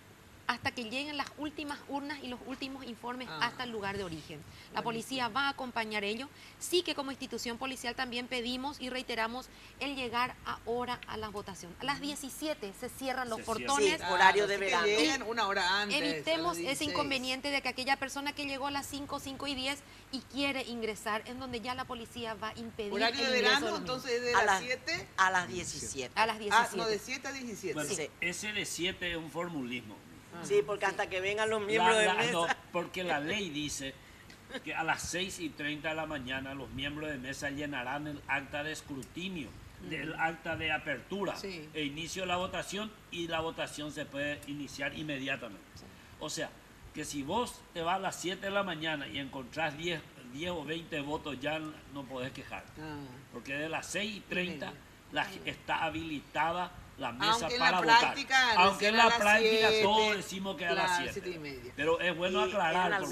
hasta que lleguen las últimas urnas y los últimos informes hasta el lugar de origen. La policía va a acompañar ello. Sí que como institución policial también pedimos y reiteramos el llegar ahora a la votación. A las 17 se cierran los portones. Sí, horario de verano. Que lleguen una hora antes. Evitemos ese inconveniente de que aquella persona que llegó a las 5, 5 y 10 y quiere ingresar, en donde ya la policía va a impedir horario el de ingreso verano, entonces de las 7 a las 17. A las 17. No, de 7 a 17. Bueno, ese de 7 es un formulismo. Sí, porque hasta que vengan los miembros de mesa. No, porque la ley dice que a las 6:30 de la mañana los miembros de mesa llenarán el acta de escrutinio, el acta de apertura e inicio de la votación, y la votación se puede iniciar inmediatamente. O sea, que si vos te vas a las 7 de la mañana y encontrás 10 o 20 votos, ya no podés quejar. Porque de las 6:30 está habilitada la mesa para votar. Aunque en la práctica todos decimos que a las 7. Pero es bueno aclarar.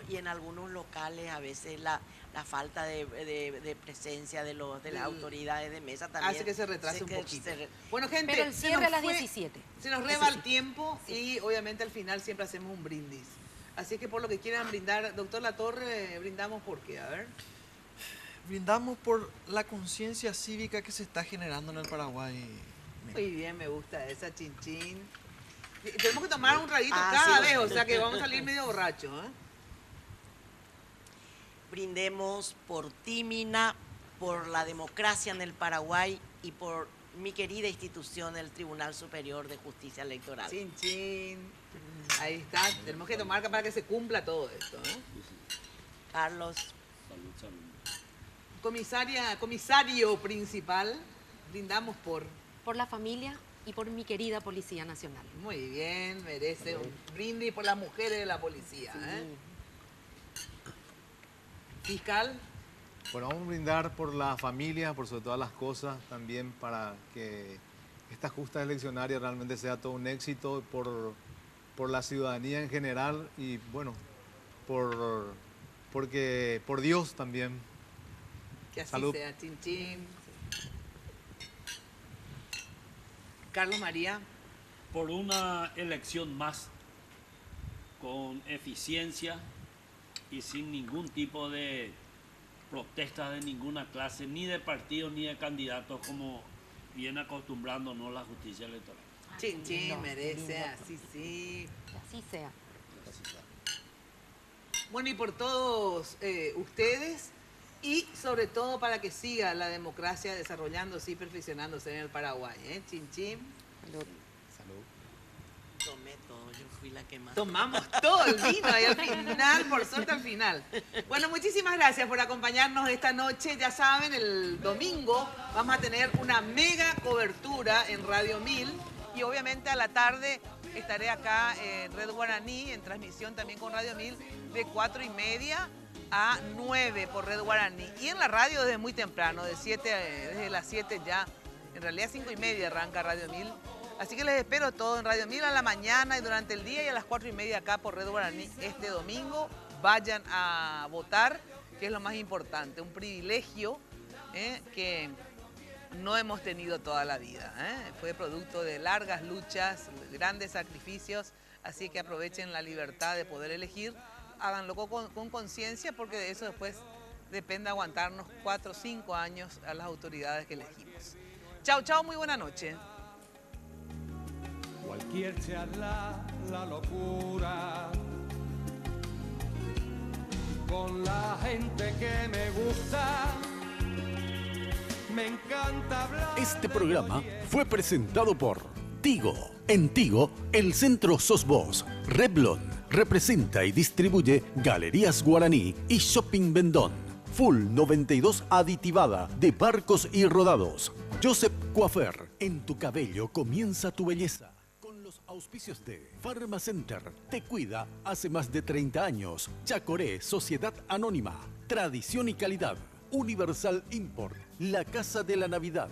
Y en algunos locales a veces la falta de presencia de las autoridades de mesa también hace que se retrase un poquito. Bueno, gente, pero el cierre a las 17. Se nos reba el tiempo y obviamente al final siempre hacemos un brindis. Así que por lo que quieran brindar, doctor Latorre, brindamos por qué, a ver. Brindamos por la conciencia cívica que se está generando en el Paraguay. Muy bien, me gusta esa chinchín. Tenemos que tomar un traguito cada vez, o sea que vamos a salir medio borrachos. brindemos por ti, Mina, por la democracia en el Paraguay y por mi querida institución, el Tribunal Superior de Justicia Electoral. Chin, chin. Ahí está. Tenemos que tomar para que se cumpla todo esto, ¿eh? Carlos. Salud, salud. Comisario principal, brindamos por la familia y por mi querida Policía Nacional. Muy bien, merece un brindis por las mujeres de la policía. ¿Eh? Fiscal. Bueno, vamos a brindar por la familia, por sobre todas las cosas, también para que esta justa eleccionaria realmente sea todo un éxito, por la ciudadanía en general y bueno, por Dios también. Que así Salud. sea, chin chin. Carlos María. Por una elección más con eficiencia y sin ningún tipo de protestas de ninguna clase, ni de partidos ni de candidatos, como viene acostumbrándonos la justicia electoral. Chin chin, merece, así sí. Así sea. Bueno, y por todos ustedes, y sobre todo para que siga la democracia desarrollándose y perfeccionándose en el Paraguay. Chin chin. Salud. Tomé todo, yo fui la que más. Tomamos todo el vino ahí al final, por suerte al final. Bueno, muchísimas gracias por acompañarnos esta noche. Ya saben, el domingo vamos a tener una mega cobertura en Radio 1000 y obviamente a la tarde estaré acá en Red Guaraní, en transmisión también con Radio 1000 de 4:30 a 9 por Red Guaraní. Y en la radio desde muy temprano, desde las 7 ya, en realidad 5:30 arranca Radio 1000. Así que les espero todo en Radio 1000 a la mañana y durante el día y a las 4:30 acá por Red Guaraní este domingo. Vayan a votar, que es lo más importante, un privilegio que no hemos tenido toda la vida. Fue producto de largas luchas, grandes sacrificios, así que aprovechen la libertad de poder elegir, háganlo con conciencia porque de eso después depende aguantarnos 4 o 5 años a las autoridades que elegimos. Chao, chao, muy buena noche. Cualquier charla, la locura, con la gente que me gusta, me encanta hablar. Este programa fue presentado por Tigo. En Tigo, el centro sos vos. Revlon representa y distribuye Galerías Guaraní y Shopping Vendón. Full 92 aditivada de Barcos y Rodados. Joseph Coafer, en tu cabello comienza tu belleza. Los auspicios de Pharmacenter, te cuida hace más de 30 años. Chacoré, Sociedad Anónima, tradición y calidad. Universal Import, la casa de la Navidad.